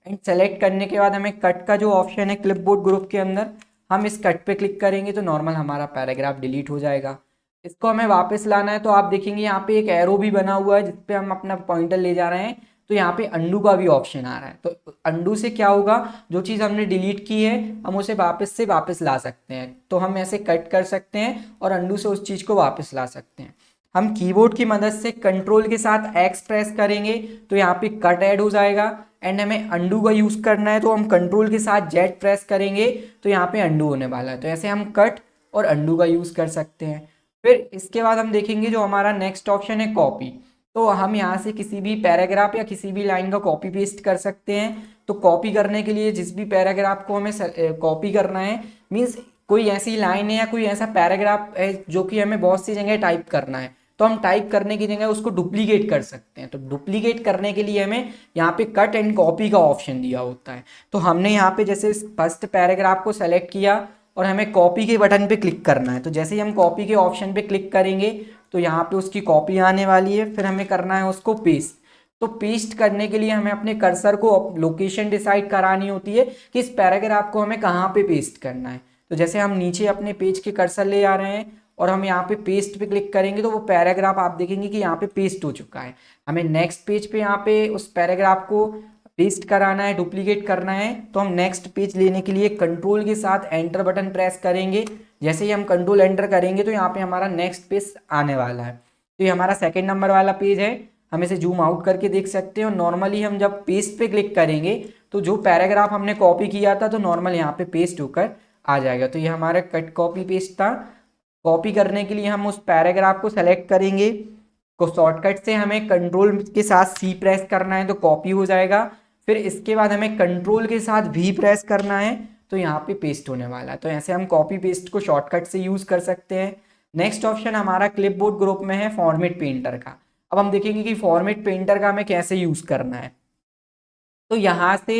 S1: एंड सेलेक्ट करने के बाद हमें कट का जो ऑप्शन है क्लिपबोर्ड ग्रुप के अंदर, हम इस कट पे क्लिक करेंगे तो नॉर्मल हमारा पैराग्राफ डिलीट हो जाएगा। इसको हमें वापस लाना है तो आप देखेंगे यहाँ पे एक एरो भी बना हुआ है जिसपे हम अपना पॉइंटर ले जा रहे हैं। तो यहाँ पे अंडू का भी ऑप्शन आ रहा है। तो अंडू से क्या होगा, जो चीज़ हमने डिलीट की है हम उसे वापस से वापस ला सकते हैं। तो हम ऐसे कट कर सकते हैं और अंडू से उस चीज़ को वापस ला सकते हैं। हम कीबोर्ड की मदद से कंट्रोल के साथ X प्रेस करेंगे तो यहाँ पे कट ऐड हो जाएगा। एंड हमें अंडू का यूज़ करना है तो हम कंट्रोल के साथ Z प्रेस करेंगे तो यहाँ पे अंडू होने वाला है। तो ऐसे हम कट और अंडू का यूज़ कर सकते हैं। फिर इसके बाद हम देखेंगे जो हमारा नेक्स्ट ऑप्शन है कॉपी। तो हम यहाँ से किसी भी पैराग्राफ या किसी भी लाइन का कॉपी पेस्ट कर सकते हैं। तो कॉपी करने के लिए जिस भी पैराग्राफ को हमें कॉपी करना है, मीन्स कोई ऐसी लाइन है या कोई ऐसा पैराग्राफ है जो कि हमें बहुत सी जगह टाइप करना है, तो हम टाइप करने की जगह उसको डुप्लीकेट कर सकते हैं। तो डुप्लीकेट करने के लिए हमें यहाँ पे कट एंड कॉपी का ऑप्शन दिया होता है। तो हमने यहाँ पे जैसे फर्स्ट पैराग्राफ को सेलेक्ट किया और हमें कॉपी के बटन पे क्लिक करना है। तो जैसे ही हम कॉपी के ऑप्शन पे क्लिक करेंगे तो यहाँ पे उसकी कॉपी आने वाली है। फिर हमें करना है उसको पेस्ट। तो पेस्ट करने के लिए हमें अपने कर्सर को लोकेशन डिसाइड करानी होती है कि इस पैराग्राफ को हमें कहाँ पे पेस्ट करना है। तो जैसे हम नीचे अपने पेज के कर्सर ले आ रहे हैं और हम यहाँ पे पेस्ट पे क्लिक करेंगे तो वो पैराग्राफ आप देखेंगे कि यहाँ पे पेस्ट हो चुका है। हमें नेक्स्ट पेज पे यहाँ पे उस पैराग्राफ को पेस्ट कराना है, डुप्लीकेट करना है। तो हम नेक्स्ट पेज लेने के लिए कंट्रोल के साथ एंटर बटन प्रेस करेंगे। जैसे ही हम कंट्रोल एंटर करेंगे तो यहाँ पे हमारा नेक्स्ट पेज आने वाला है। तो ये हमारा सेकंड नंबर वाला पेज है, हम इसे जूम आउट करके देख सकते हैं। और नॉर्मली हम जब पेस्ट पे क्लिक करेंगे तो जो पैराग्राफ हमने कॉपी किया था तो नॉर्मल यहाँ पे पेस्ट होकर आ जाएगा। तो ये हमारा कट कॉपी पेस्ट था। कॉपी करने के लिए हम उस पैराग्राफ को सेलेक्ट करेंगे, को शॉर्टकट से हमें कंट्रोल के साथ C प्रेस करना है तो कॉपी हो जाएगा। फिर इसके बाद हमें कंट्रोल के साथ V प्रेस करना है तो यहाँ पे पेस्ट होने वाला है। तो ऐसे हम कॉपी पेस्ट को शॉर्टकट से यूज़ कर सकते हैं। नेक्स्ट ऑप्शन हमारा क्लिपबोर्ड ग्रुप में है फॉर्मेट पेंटर का। अब हम देखेंगे कि फॉर्मेट पेंटर का हमें कैसे यूज़ करना है। तो यहाँ से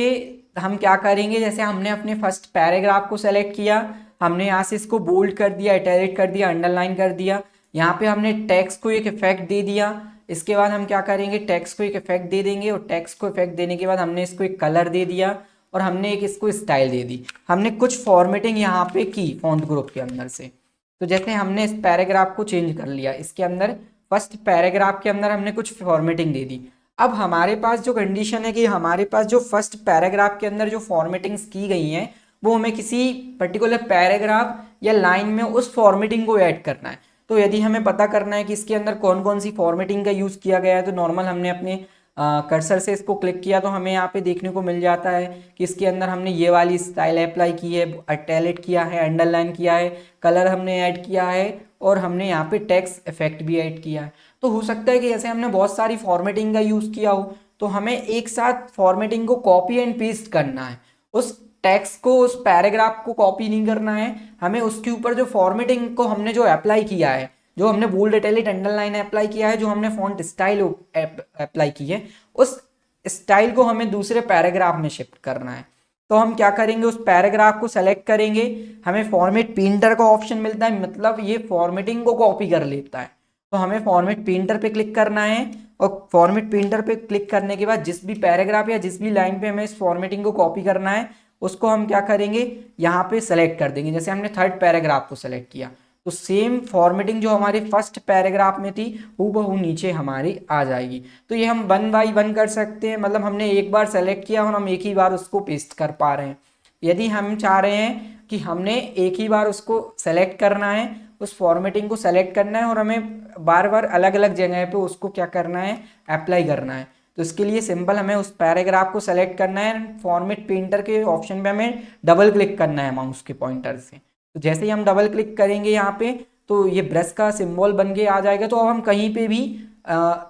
S1: हम क्या करेंगे, जैसे हमने अपने फर्स्ट पैराग्राफ को सेलेक्ट किया, हमने यहाँ से इसको बोल्ड कर दिया, इटैलिक कर दिया, अंडरलाइन कर दिया। यहाँ पे हमने टेक्स्ट को एक इफेक्ट दे दिया। इसके बाद हम क्या करेंगे, टेक्स्ट को एक इफेक्ट दे देंगे और टेक्स्ट को इफेक्ट देने के बाद हमने इसको एक कलर दे दिया और हमने एक इसको स्टाइल दे दी। हमने कुछ फॉर्मेटिंग यहाँ पे की फॉन्ट ग्रुप के अंदर से। तो जैसे हमने इस पैराग्राफ को चेंज कर लिया, इसके अंदर फर्स्ट पैराग्राफ के अंदर हमने कुछ फॉर्मेटिंग दे दी। अब हमारे पास जो कंडीशन है कि हमारे पास जो फर्स्ट पैराग्राफ के अंदर जो फॉर्मेटिंग्स की गई हैं वो हमें किसी पर्टिकुलर पैराग्राफ या लाइन में उस फॉर्मेटिंग को ऐड करना है। तो यदि हमें पता करना है कि इसके अंदर कौन कौन सी फॉर्मेटिंग का यूज़ किया गया है, तो नॉर्मल हमने अपने कर्सर से इसको क्लिक किया तो हमें यहाँ पे देखने को मिल जाता है कि इसके अंदर हमने ये वाली स्टाइल अप्लाई की है, इटैलिक किया है, अंडरलाइन किया है, कलर हमने ऐड किया है और हमने यहाँ पे टेक्स्ट इफेक्ट भी ऐड किया है। तो हो सकता है कि ऐसे हमने बहुत सारी फॉर्मेटिंग का यूज़ किया हो, तो हमें एक साथ फॉर्मेटिंग को कॉपी एंड पेस्ट करना है। उस टेक्स्ट को, उस पैराग्राफ को कॉपी नहीं करना है, हमें उसके ऊपर जो फॉर्मेटिंग को हमने जो अप्लाई किया है, जो हमने बोल्ड इटैलिक अंडरलाइन अप्लाई किया है, जो हमने फॉन्ट स्टाइल अप्लाई की है, उस स्टाइल को हमें दूसरे पैराग्राफ में शिफ्ट करना है। तो हम क्या करेंगे, उस पैराग्राफ को सेलेक्ट करेंगे, हमें फॉर्मेट पेंटर का ऑप्शन मिलता है, मतलब ये फॉर्मेटिंग को कॉपी कर लेता है। तो हमें फॉर्मेट पेंटर पे क्लिक करना है और फॉर्मेट पेंटर पे क्लिक करने के बाद जिस भी पैराग्राफ या जिस भी लाइन पे हमें इस फॉर्मेटिंग को कॉपी करना है उसको हम क्या करेंगे, यहाँ पे सेलेक्ट कर देंगे। जैसे हमने थर्ड पैराग्राफ को सेलेक्ट किया तो सेम फॉर्मेटिंग जो हमारी फर्स्ट पैराग्राफ में थी हूबहू नीचे हमारी आ जाएगी। तो ये हम 1 बाई 1 कर सकते हैं, मतलब हमने एक बार सेलेक्ट किया और हम एक ही बार उसको पेस्ट कर पा रहे हैं। यदि हम चाह रहे हैं कि हमने एक ही बार उसको सेलेक्ट करना है, उस फॉर्मेटिंग को सेलेक्ट करना है और हमें बार बार अलग अलग जगह पे उसको क्या करना है, अप्लाई करना है, तो इसके लिए सिंपल हमें उस पैराग्राफ को सेलेक्ट करना है, फॉर्मेट पेंटर के ऑप्शन पे हमें डबल क्लिक करना है माउस के पॉइंटर से। तो जैसे ही हम डबल क्लिक करेंगे यहाँ पे तो ये ब्रश का सिंबल बन के आ जाएगा। तो अब हम कहीं पे भी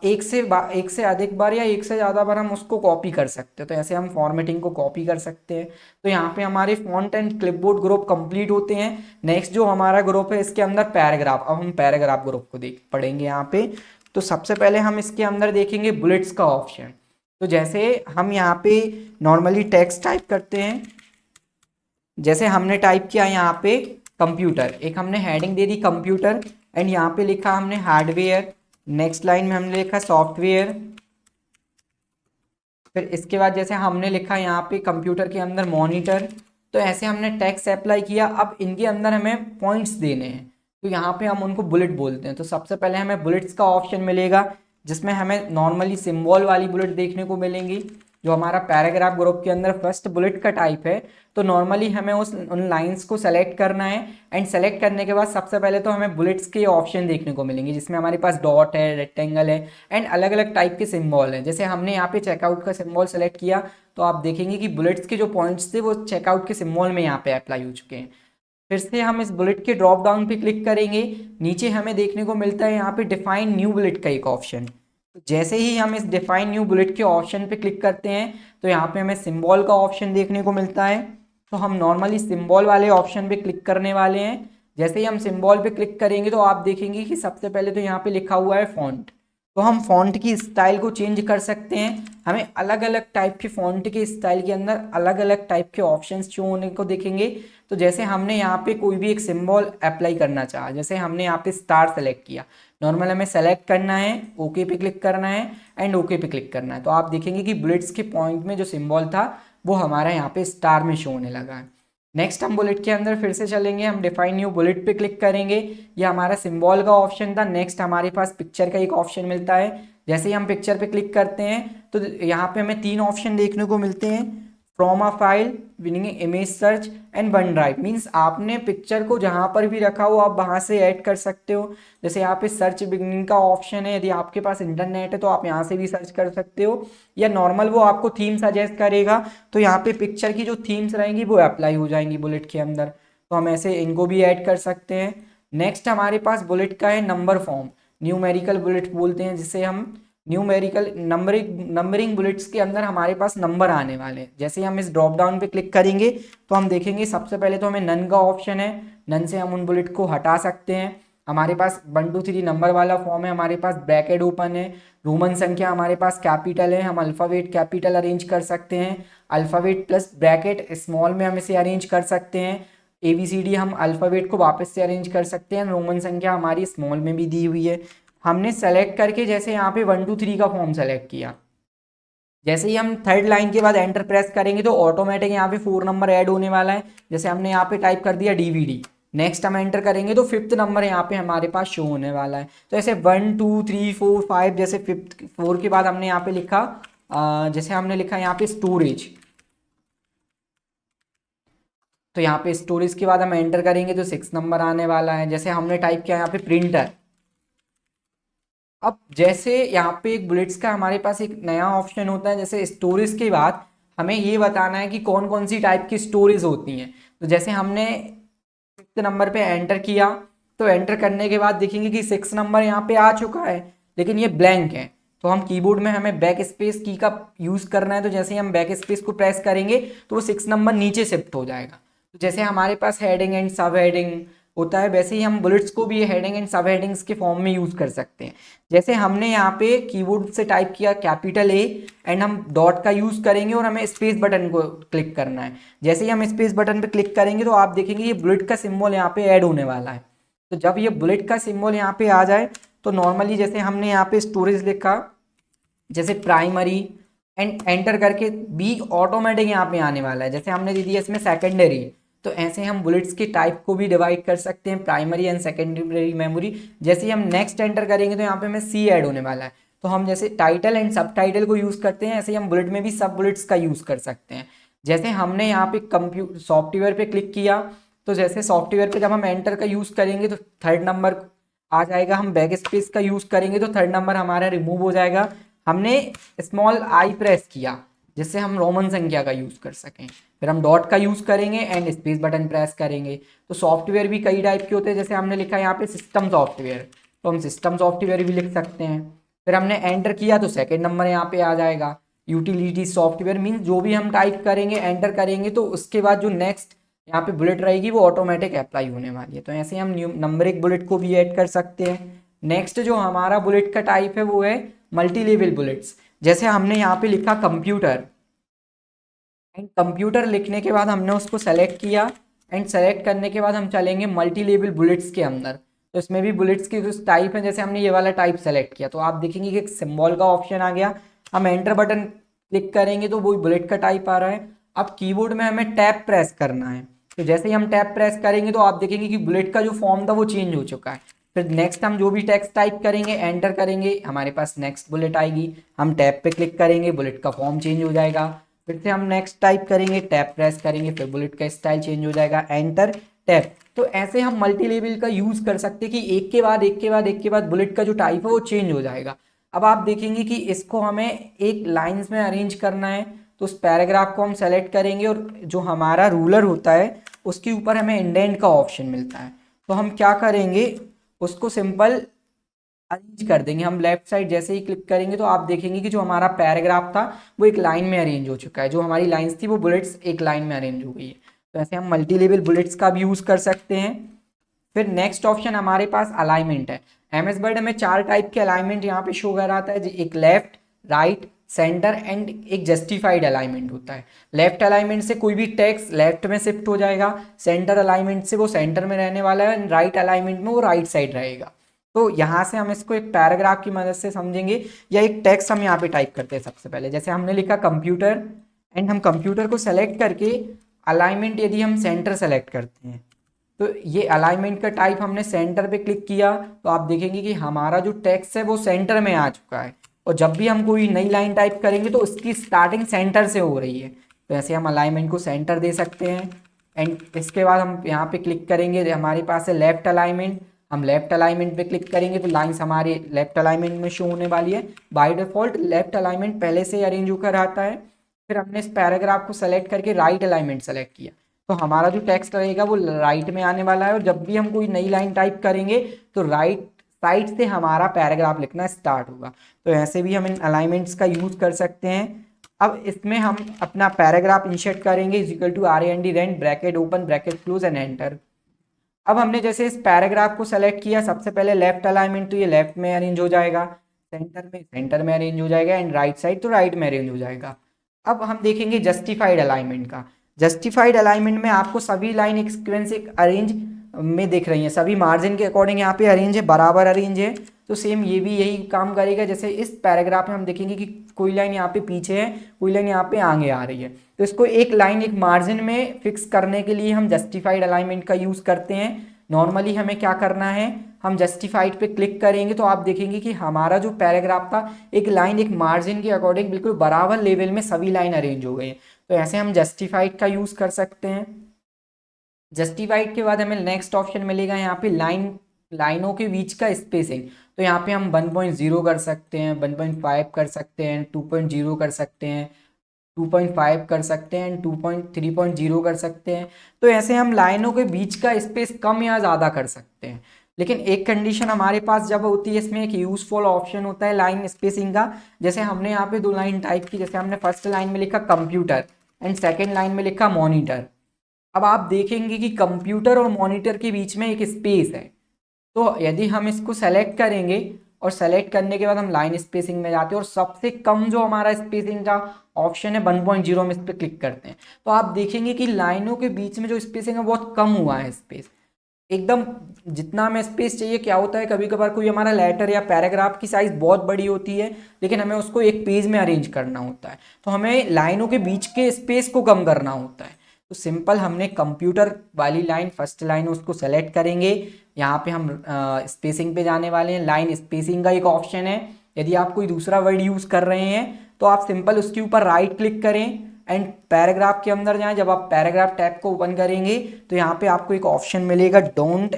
S1: एक से अधिक बार या एक से ज़्यादा बार हम उसको कॉपी कर सकते हैं। तो ऐसे हम फॉर्मेटिंग को कॉपी कर सकते हैं। तो यहाँ पे हमारे font and clipboard group complete होते हैं। नेक्स्ट जो हमारा ग्रुप है इसके अंदर पैराग्राफ। अब हम पैराग्राफ ग्रुप को देख पढ़ेंगे यहाँ पे। तो सबसे पहले हम इसके अंदर देखेंगे बुलेट्स का ऑप्शन। तो जैसे हम यहाँ पे नॉर्मली टेक्स्ट टाइप करते हैं, जैसे हमने टाइप किया यहाँ पे कंप्यूटर, एक हमने हेडिंग दे दी कंप्यूटर एंड यहाँ पे लिखा हमने हार्डवेयर। नेक्स्ट लाइन में हमने लिखा सॉफ्टवेयर। फिर इसके बाद जैसे हमने लिखा यहाँ पे कंप्यूटर के अंदर मॉनिटर। तो ऐसे हमने टेक्स्ट अप्लाई किया। अब इनके अंदर हमें पॉइंट्स देने हैं, तो यहाँ पे हम उनको बुलेट बोलते हैं। तो सबसे पहले हमें बुलेट्स का ऑप्शन मिलेगा जिसमें हमें नॉर्मली सिंबल वाली बुलेट देखने को मिलेंगी। जो हमारा पैराग्राफ ग्रुप के अंदर फर्स्ट बुलेट का टाइप है, तो नॉर्मली हमें उन लाइंस को सेलेक्ट करना है एंड सेलेक्ट करने के बाद सबसे पहले तो हमें बुलेट्स के ऑप्शन देखने को मिलेंगे जिसमें हमारे पास डॉट है, रेक्टेंगल है एंड अलग अलग टाइप के सिंबल हैं। जैसे हमने यहाँ पे चेकआउट का सिंबल सेलेक्ट किया तो आप देखेंगे कि बुलेट्स के जो पॉइंट्स थे वो चेकआउट के सिंबल में यहाँ पे अप्लाई हो चुके हैं। फिर से हम इस बुलेट के ड्रॉप डाउन पे क्लिक करेंगे, नीचे हमें देखने को मिलता है यहाँ पे डिफाइन न्यू बुलेट का एक ऑप्शन। तो जैसे ही हम इस डिफाइन न्यू बुलेट के ऑप्शन पे क्लिक करते हैं तो यहाँ पे हमें सिंबल का ऑप्शन देखने को मिलता है। तो हम नॉर्मली सिंबल वाले ऑप्शन पे क्लिक करने वाले हैं। जैसे ही हम सिंबल पे क्लिक करेंगे तो आप देखेंगे कि सबसे पहले तो यहाँ पे लिखा हुआ है फॉन्ट। तो हम फॉन्ट की स्टाइल को चेंज कर सकते हैं। हमें अलग अलग टाइप के फॉन्ट के स्टाइल के अंदर अलग अलग टाइप के ऑप्शंस शो होने को देखेंगे। तो जैसे हमने यहाँ पे कोई भी एक सिंबल अप्लाई करना चाहा, जैसे हमने यहाँ पे स्टार सेलेक्ट किया, नॉर्मल हमें सेलेक्ट करना है, ओके पे क्लिक करना है एंड ओके पे क्लिक करना है। तो आप देखेंगे कि बुलेट्स के पॉइंट में जो सिंबल था वो हमारा यहाँ पे स्टार में शो होने लगा है। नेक्स्ट हम बुलेट के अंदर फिर से चलेंगे, हम डिफाइन न्यू बुलेट पे क्लिक करेंगे। ये हमारा सिंबल का ऑप्शन था। नेक्स्ट हमारे पास पिक्चर का एक ऑप्शन मिलता है। जैसे ही हम पिक्चर पे क्लिक करते हैं तो यहाँ पे हमें 3 ऑप्शन देखने को मिलते हैं, from a file, meaning image search and one drive. Means आपने पिक्चर को जहाँ पर भी रखा हो आप वहाँ से ऐड कर सकते हो। जैसे यहाँ पे सर्च बिगिनिंग का ऑप्शन है, यदि आपके पास इंटरनेट है तो आप यहाँ से भी सर्च कर सकते हो, या नॉर्मल वो आपको थीम सजेस्ट करेगा तो यहाँ पे पिक्चर की जो थीम्स रहेंगी वो अप्लाई हो जाएंगी बुलेट के अंदर। तो हम ऐसे इनको भी ऐड कर सकते हैं। नेक्स्ट हमारे पास बुलेट का है नंबर फॉर्म, न्यूमेरिकल बुलेट बोलते हैं जिसे हम। न्यूमेरिकल नंबरिंग बुलेट्स के अंदर हमारे पास नंबर आने वाले हैं। जैसे हम इस ड्रॉप डाउन पे क्लिक करेंगे तो हम देखेंगे सबसे पहले तो हमें नन का ऑप्शन है, नन से हम उन बुलेट को हटा सकते हैं। हमारे पास 1 2 3 नंबर वाला फॉर्म है, हमारे पास ब्रैकेट ओपन है, रोमन संख्या हमारे पास कैपिटल है, हम अल्फ़ाबेट कैपिटल अरेंज कर सकते हैं, अल्फ़ाबेट प्लस ब्रैकेट स्मॉल में हम इसे अरेंज कर सकते हैं, ABCD हम अल्फ़ाबेट को वापस से अरेंज कर सकते हैं, रोमन संख्या हमारी स्मॉल में भी दी हुई है। हमने सेलेक्ट करके जैसे यहाँ पे 1 2 3 का फॉर्म सेलेक्ट किया, जैसे ही हम थर्ड लाइन के बाद एंटर प्रेस करेंगे तो ऑटोमेटिक यहाँ पे 4 नंबर ऐड होने वाला है। जैसे हमने यहाँ पे टाइप कर दिया DVD, नेक्स्ट हम एंटर करेंगे तो 5th नंबर यहाँ पे हमारे पास शो होने वाला है। तो ऐसे 1 2 3 4 5, जैसे 5th 4 के बाद हमने यहाँ पे लिखा जैसे हमने लिखा यहाँ पे स्टोरेज, तो यहाँ पे स्टोरेज के बाद हम एंटर करेंगे तो 6 नंबर आने वाला है। जैसे हमने टाइप किया यहाँ पे प्रिंटर, अब जैसे यहाँ पे एक बुलेट्स का हमारे पास एक नया ऑप्शन होता है, जैसे स्टोरेज के बाद हमें ये बताना है कि कौन कौन सी टाइप की स्टोरेज होती हैं। तो जैसे हमने 5th नंबर पे एंटर किया तो एंटर करने के बाद देखेंगे कि 6 नंबर यहाँ पे आ चुका है, लेकिन ये ब्लैंक है। तो हम कीबोर्ड में हमें बैक स्पेस की का यूज़ करना है, तो जैसे ही हम बैक स्पेस को प्रेस करेंगे तो वो 6 नंबर नीचे शिफ्ट हो जाएगा। तो जैसे हमारे पास हेडिंग एंड सब हेडिंग होता है, वैसे ही हम बुलेट्स को भी हेडिंग एंड सब हेडिंग्स के फॉर्म में यूज़ कर सकते हैं। जैसे हमने यहाँ पे कीबोर्ड से टाइप किया कैपिटल A एंड हम डॉट का यूज़ करेंगे और हमें स्पेस बटन को क्लिक करना है। जैसे ही हम स्पेस बटन पे क्लिक करेंगे तो आप देखेंगे ये बुलेट का सिंबल यहाँ पे ऐड होने वाला है। तो जब ये बुलेट का सिंबल यहाँ पे आ जाए तो नॉर्मली जैसे हमने यहाँ पे स्टोरेज लिखा, जैसे प्राइमरी एंड एंटर करके B ऑटोमेटिक यहाँ पे आने वाला है। जैसे हमने दे दिया इसमें सेकेंडरी, तो ऐसे हम बुलेट्स के टाइप को भी डिवाइड कर सकते हैं, प्राइमरी एंड सेकेंडरी मेमोरी। जैसे ही हम नेक्स्ट एंटर करेंगे तो यहाँ पे हमें C ऐड होने वाला है। तो हम जैसे टाइटल एंड सब टाइटल को यूज़ करते हैं, ऐसे ही हम बुलेट में भी सब बुलेट्स का यूज़ कर सकते हैं। जैसे हमने यहाँ पे सॉफ्टवेयर पे क्लिक किया तो जैसे सॉफ्टवेयर पे जब हम एंटर का यूज़ करेंगे तो 3rd नंबर आ जाएगा, हम बैक स्पेस का यूज़ करेंगे तो 3rd नंबर हमारा रिमूव हो जाएगा। हमने स्मॉल I प्रेस किया जिससे हम रोमन संख्या का यूज़ कर सकें, फिर हम डॉट का यूज़ करेंगे एंड स्पेस बटन प्रेस करेंगे। तो सॉफ्टवेयर भी कई टाइप के होते हैं, जैसे हमने लिखा यहाँ पे सिस्टम सॉफ्टवेयर, तो हम सिस्टम सॉफ्टवेयर भी लिख सकते हैं। फिर हमने एंटर किया तो 2nd नंबर यहाँ पे आ जाएगा। यूटिलिटी सॉफ्टवेयर मीन्स जो भी हम टाइप करेंगे एंटर करेंगे तो उसके बाद जो नेक्स्ट यहाँ पे बुलेट रहेगी वो ऑटोमेटिक अप्लाई होने वाली है। तो ऐसे हम नंबरिंग बुलेट को भी ऐड कर सकते हैं। नेक्स्ट जो हमारा बुलेट का टाइप है वो है मल्टी लेवल बुलेट्स। जैसे हमने यहाँ पे लिखा कंप्यूटर एंड कंप्यूटर लिखने के बाद हमने उसको सेलेक्ट किया एंड सेलेक्ट करने के बाद हम चलेंगे मल्टी लेवल बुलेट्स के अंदर। तो इसमें भी बुलेट्स के कुछ टाइप हैं, जैसे हमने ये वाला टाइप सेलेक्ट किया तो आप देखेंगे कि एक सिंबल का ऑप्शन आ गया, हम एंटर बटन क्लिक करेंगे तो वो बुलेट का टाइप आ रहा है। अब कीबोर्ड में हमें टैब प्रेस करना है, तो जैसे ही हम टैब प्रेस करेंगे तो आप देखेंगे कि बुलेट का जो फॉर्म था वो चेंज हो चुका है। फिर नेक्स्ट हम जो भी टेक्स्ट टाइप करेंगे एंटर करेंगे, हमारे पास नेक्स्ट बुलेट आएगी, हम टैब पे क्लिक करेंगे, बुलेट का फॉर्म चेंज हो जाएगा। फिर से हम नेक्स्ट टाइप करेंगे, टैब प्रेस करेंगे, फिर बुलेट का स्टाइल चेंज हो जाएगा, एंटर टैब। तो ऐसे हम मल्टी लेवल का यूज़ कर सकते हैं कि एक के बाद एक के बाद एक के बाद बुलेट का जो टाइप है वो चेंज हो जाएगा। अब आप देखेंगे कि इसको हमें एक लाइंस में अरेंज करना है, तो उस पैराग्राफ को हम सेलेक्ट करेंगे और जो हमारा रूलर होता है उसके ऊपर हमें इंडेंट का ऑप्शन मिलता है। तो हम क्या करेंगे, उसको सिंपल अरेंज कर देंगे। हम लेफ्ट साइड जैसे ही क्लिक करेंगे तो आप देखेंगे कि जो हमारा पैराग्राफ था वो एक लाइन में अरेंज हो चुका है, जो हमारी लाइंस थी वो बुलेट्स एक लाइन में अरेंज हो गई है। तो ऐसे हम मल्टी लेवल बुलेट्स का भी यूज़ कर सकते हैं। फिर नेक्स्ट ऑप्शन हमारे पास अलाइनमेंट है। MS वर्ड हमें 4 टाइप के अलाइनमेंट यहाँ पे शो कराता है, एक लेफ्ट, राइट, सेंटर एंड एक जस्टिफाइड अलाइनमेंट होता है। लेफ्ट अलाइनमेंट से कोई भी टेक्स्ट लेफ्ट में शिफ्ट हो जाएगा, सेंटर अलाइनमेंट से वो सेंटर में रहने वाला है, राइट अलाइनमेंट में वो राइट साइड रहेगा। तो यहाँ से हम इसको एक पैराग्राफ की मदद से समझेंगे या एक टेक्स्ट हम यहाँ पे टाइप करते हैं। सबसे पहले जैसे हमने लिखा कंप्यूटर एंड हम कंप्यूटर को सेलेक्ट करके अलाइनमेंट यदि हम सेंटर सेलेक्ट करते हैं तो ये अलाइनमेंट का टाइप हमने सेंटर पे क्लिक किया तो आप देखेंगे कि हमारा जो टेक्स्ट है वो सेंटर में आ चुका है। और जब भी हम कोई नई लाइन टाइप करेंगे तो उसकी स्टार्टिंग सेंटर से हो रही है। तो ऐसे हम अलाइनमेंट को सेंटर दे सकते हैं। एंड इसके बाद हम यहाँ पे क्लिक करेंगे, हमारे पास है लेफ्ट अलाइनमेंट, हम लेफ्ट अलाइनमेंट पे क्लिक करेंगे तो लाइंस हमारे लेफ्ट अलाइनमेंट में शो होने वाली है। बाय डिफॉल्ट लेफ्ट अलाइनमेंट पहले से अरेंज होकर आता है। फिर हमने इस पैराग्राफ को सेलेक्ट करके राइट अलाइनमेंट सेलेक्ट किया तो हमारा जो टेक्स्ट रहेगा वो राइट में आने वाला है। और जब भी हम कोई नई लाइन टाइप करेंगे तो राइट साइड से हमारा पैराग्राफ लिखना स्टार्ट होगा। तो ऐसे भी हम इन अलाइनमेंट्स का यूज कर सकते हैं। अब इसमें हम अपना पैराग्राफ इंसर्ट करेंगे is equal to RAND rand bracket open bracket close and enter. अब हमने जैसे इस पैराग्राफ को सेलेक्ट किया, सबसे पहले लेफ्ट अलाइनमेंट, तो ये लेफ्ट में अरेंज हो जाएगा, सेंटर में अरेंज हो जाएगा, एंड राइट साइड तो राइट में अरेंज हो जाएगा। अब हम देखेंगे जस्टिफाइड अलाइनमेंट का। जस्टिफाइड अलाइनमेंट में आपको सभी लाइन एक सीक्वेंस एक अरेंज में दिख रही है, सभी मार्जिन के अकॉर्डिंग यहाँ पे अरेंज है, बराबर अरेंज है। तो सेम ये भी यही काम करेगा। जैसे इस पैराग्राफ में हम देखेंगे कि कोई लाइन यहाँ पे पीछे है, कोई लाइन यहाँ पे आगे आ रही है, तो इसको एक लाइन एक मार्जिन में फिक्स करने के लिए हम जस्टिफाइड अलाइनमेंट का यूज करते हैं। नॉर्मली हमें क्या करना है, हम जस्टिफाइड पे क्लिक करेंगे तो आप देखेंगे कि हमारा जो पैराग्राफ था एक लाइन एक मार्जिन के अकॉर्डिंग बिल्कुल बराबर लेवल में सभी लाइन अरेंज हो गई हैं। तो ऐसे हम जस्टिफाइड का यूज कर सकते हैं। जस्टिफाइड के बाद हमें नेक्स्ट ऑप्शन मिलेगा यहाँ पे लाइनों के बीच का स्पेसिंग। तो यहाँ पे हम 1.0 कर सकते हैं, 1.5 कर सकते हैं, 2.0 कर सकते हैं, 2.5 कर सकते हैं एंड 3.0 कर सकते हैं। तो ऐसे हम लाइनों के बीच का स्पेस कम या ज़्यादा कर सकते हैं। लेकिन एक कंडीशन हमारे पास जब होती है, इसमें एक यूजफुल ऑप्शन होता है लाइन स्पेसिंग का। जैसे हमने यहाँ पे दो लाइन टाइप की, जैसे हमने फर्स्ट लाइन में लिखा कंप्यूटर एंड सेकेंड लाइन में लिखा मॉनिटर। अब आप देखेंगे कि कंप्यूटर और मॉनिटर के बीच में एक स्पेस है, तो यदि हम इसको सेलेक्ट करेंगे और सेलेक्ट करने के बाद हम लाइन स्पेसिंग में जाते हैं और सबसे कम जो हमारा स्पेसिंग का ऑप्शन है 1.0 में इस पर क्लिक करते हैं, तो आप देखेंगे कि लाइनों के बीच में जो स्पेसिंग है बहुत कम हुआ है स्पेस, एकदम जितना हमें स्पेस चाहिए। क्या होता है, कभी कभार कोई हमारा लेटर या पैराग्राफ की साइज बहुत बड़ी होती है लेकिन हमें उसको एक पेज में अरेंज करना होता है, तो हमें लाइनों के बीच के स्पेस को कम करना होता है। तो सिंपल हमने कंप्यूटर वाली लाइन फर्स्ट लाइन उसको सेलेक्ट करेंगे, यहाँ पे हम स्पेसिंग पे जाने वाले हैं। लाइन स्पेसिंग का एक ऑप्शन है, यदि आप कोई दूसरा वर्ड यूज़ कर रहे हैं तो आप सिंपल उसके ऊपर राइट क्लिक करें एंड पैराग्राफ के अंदर जाएं। जब आप पैराग्राफ टैब को ओपन करेंगे तो यहाँ पे आपको एक ऑप्शन मिलेगा don't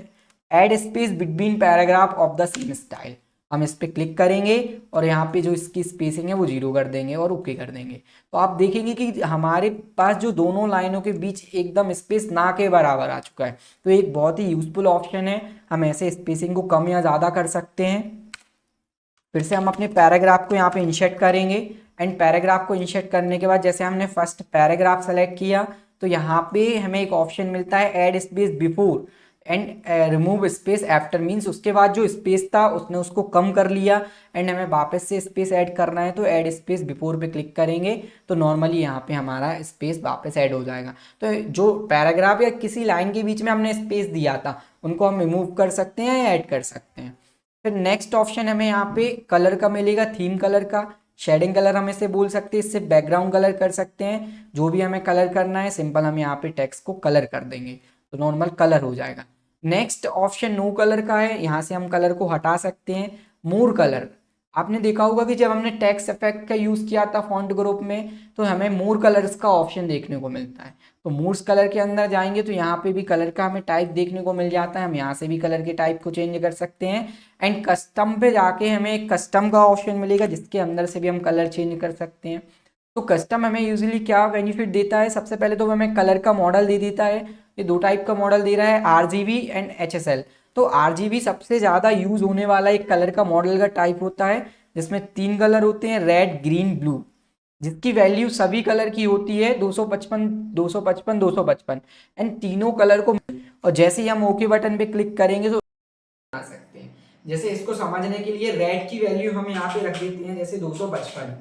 S1: add space between paragraph of the same style. हम इस पर क्लिक करेंगे और यहाँ पे जो इसकी स्पेसिंग है वो 0 कर देंगे और ओके कर देंगे। तो आप देखेंगे कि हमारे पास जो दोनों लाइनों के बीच एकदम स्पेस ना के बराबर आ चुका है। तो एक बहुत ही यूजफुल ऑप्शन है, हम ऐसे स्पेसिंग को कम या ज़्यादा कर सकते हैं। फिर से हम अपने पैराग्राफ को यहाँ पे इंसर्ट करेंगे एंड पैराग्राफ को इंसर्ट करने के बाद जैसे हमने फर्स्ट पैराग्राफ सेलेक्ट किया तो यहाँ पे हमें एक ऑप्शन मिलता है add space before and remove space after, means उसके बाद जो स्पेस था उसने उसको कम कर लिया एंड हमें वापस से स्पेस ऐड करना है, तो ऐड स्पेस बिफोर पे क्लिक करेंगे तो नॉर्मली यहाँ पे हमारा स्पेस वापस ऐड हो जाएगा। तो जो पैराग्राफ या किसी लाइन के बीच में हमने स्पेस दिया था उनको हम रिमूव कर सकते हैं या ऐड कर सकते हैं। फिर नेक्स्ट ऑप्शन हमें यहाँ पे कलर का मिलेगा, थीम कलर का, शेडिंग कलर हम इसे बोल सकते हैं, इससे बैकग्राउंड कलर कर सकते हैं। जो भी हमें कलर करना है सिंपल हम यहाँ पे टेक्स्ट को कलर कर देंगे तो नॉर्मल कलर हो जाएगा। नेक्स्ट ऑप्शन नो कलर का है, यहाँ से हम कलर को हटा सकते हैं। मोर कलर, आपने देखा होगा कि जब हमने टेक्स्ट इफेक्ट का यूज़ किया था फॉन्ट ग्रुप में तो हमें मोर कलर्स का ऑप्शन देखने को मिलता है। तो मोर्स कलर के अंदर जाएंगे तो यहाँ पे भी कलर का हमें टाइप देखने को मिल जाता है, हम यहाँ से भी कलर के टाइप को चेंज कर सकते हैं। एंड कस्टम पे जाके हमें एक कस्टम का ऑप्शन मिलेगा जिसके अंदर से भी हम कलर चेंज कर सकते हैं। तो कस्टम हमें यूजुअली क्या बेनिफिट देता है, सबसे पहले तो हमें कलर का मॉडल दे देता है। ये दो टाइप का मॉडल दे रहा है, RGB एंड HSL। तो RGB सबसे ज़्यादा यूज होने वाला एक कलर का मॉडल का टाइप होता है जिसमें 3 कलर होते हैं, रेड ग्रीन ब्लू, जिसकी वैल्यू सभी कलर की होती है 255 255 255 एंड तीनों कलर को। और जैसे ही हम ओके बटन पे क्लिक करेंगे तो बना सकते हैं। जैसे इसको समझने के लिए रेड की वैल्यू हम यहाँ पे रख देते हैं जैसे 255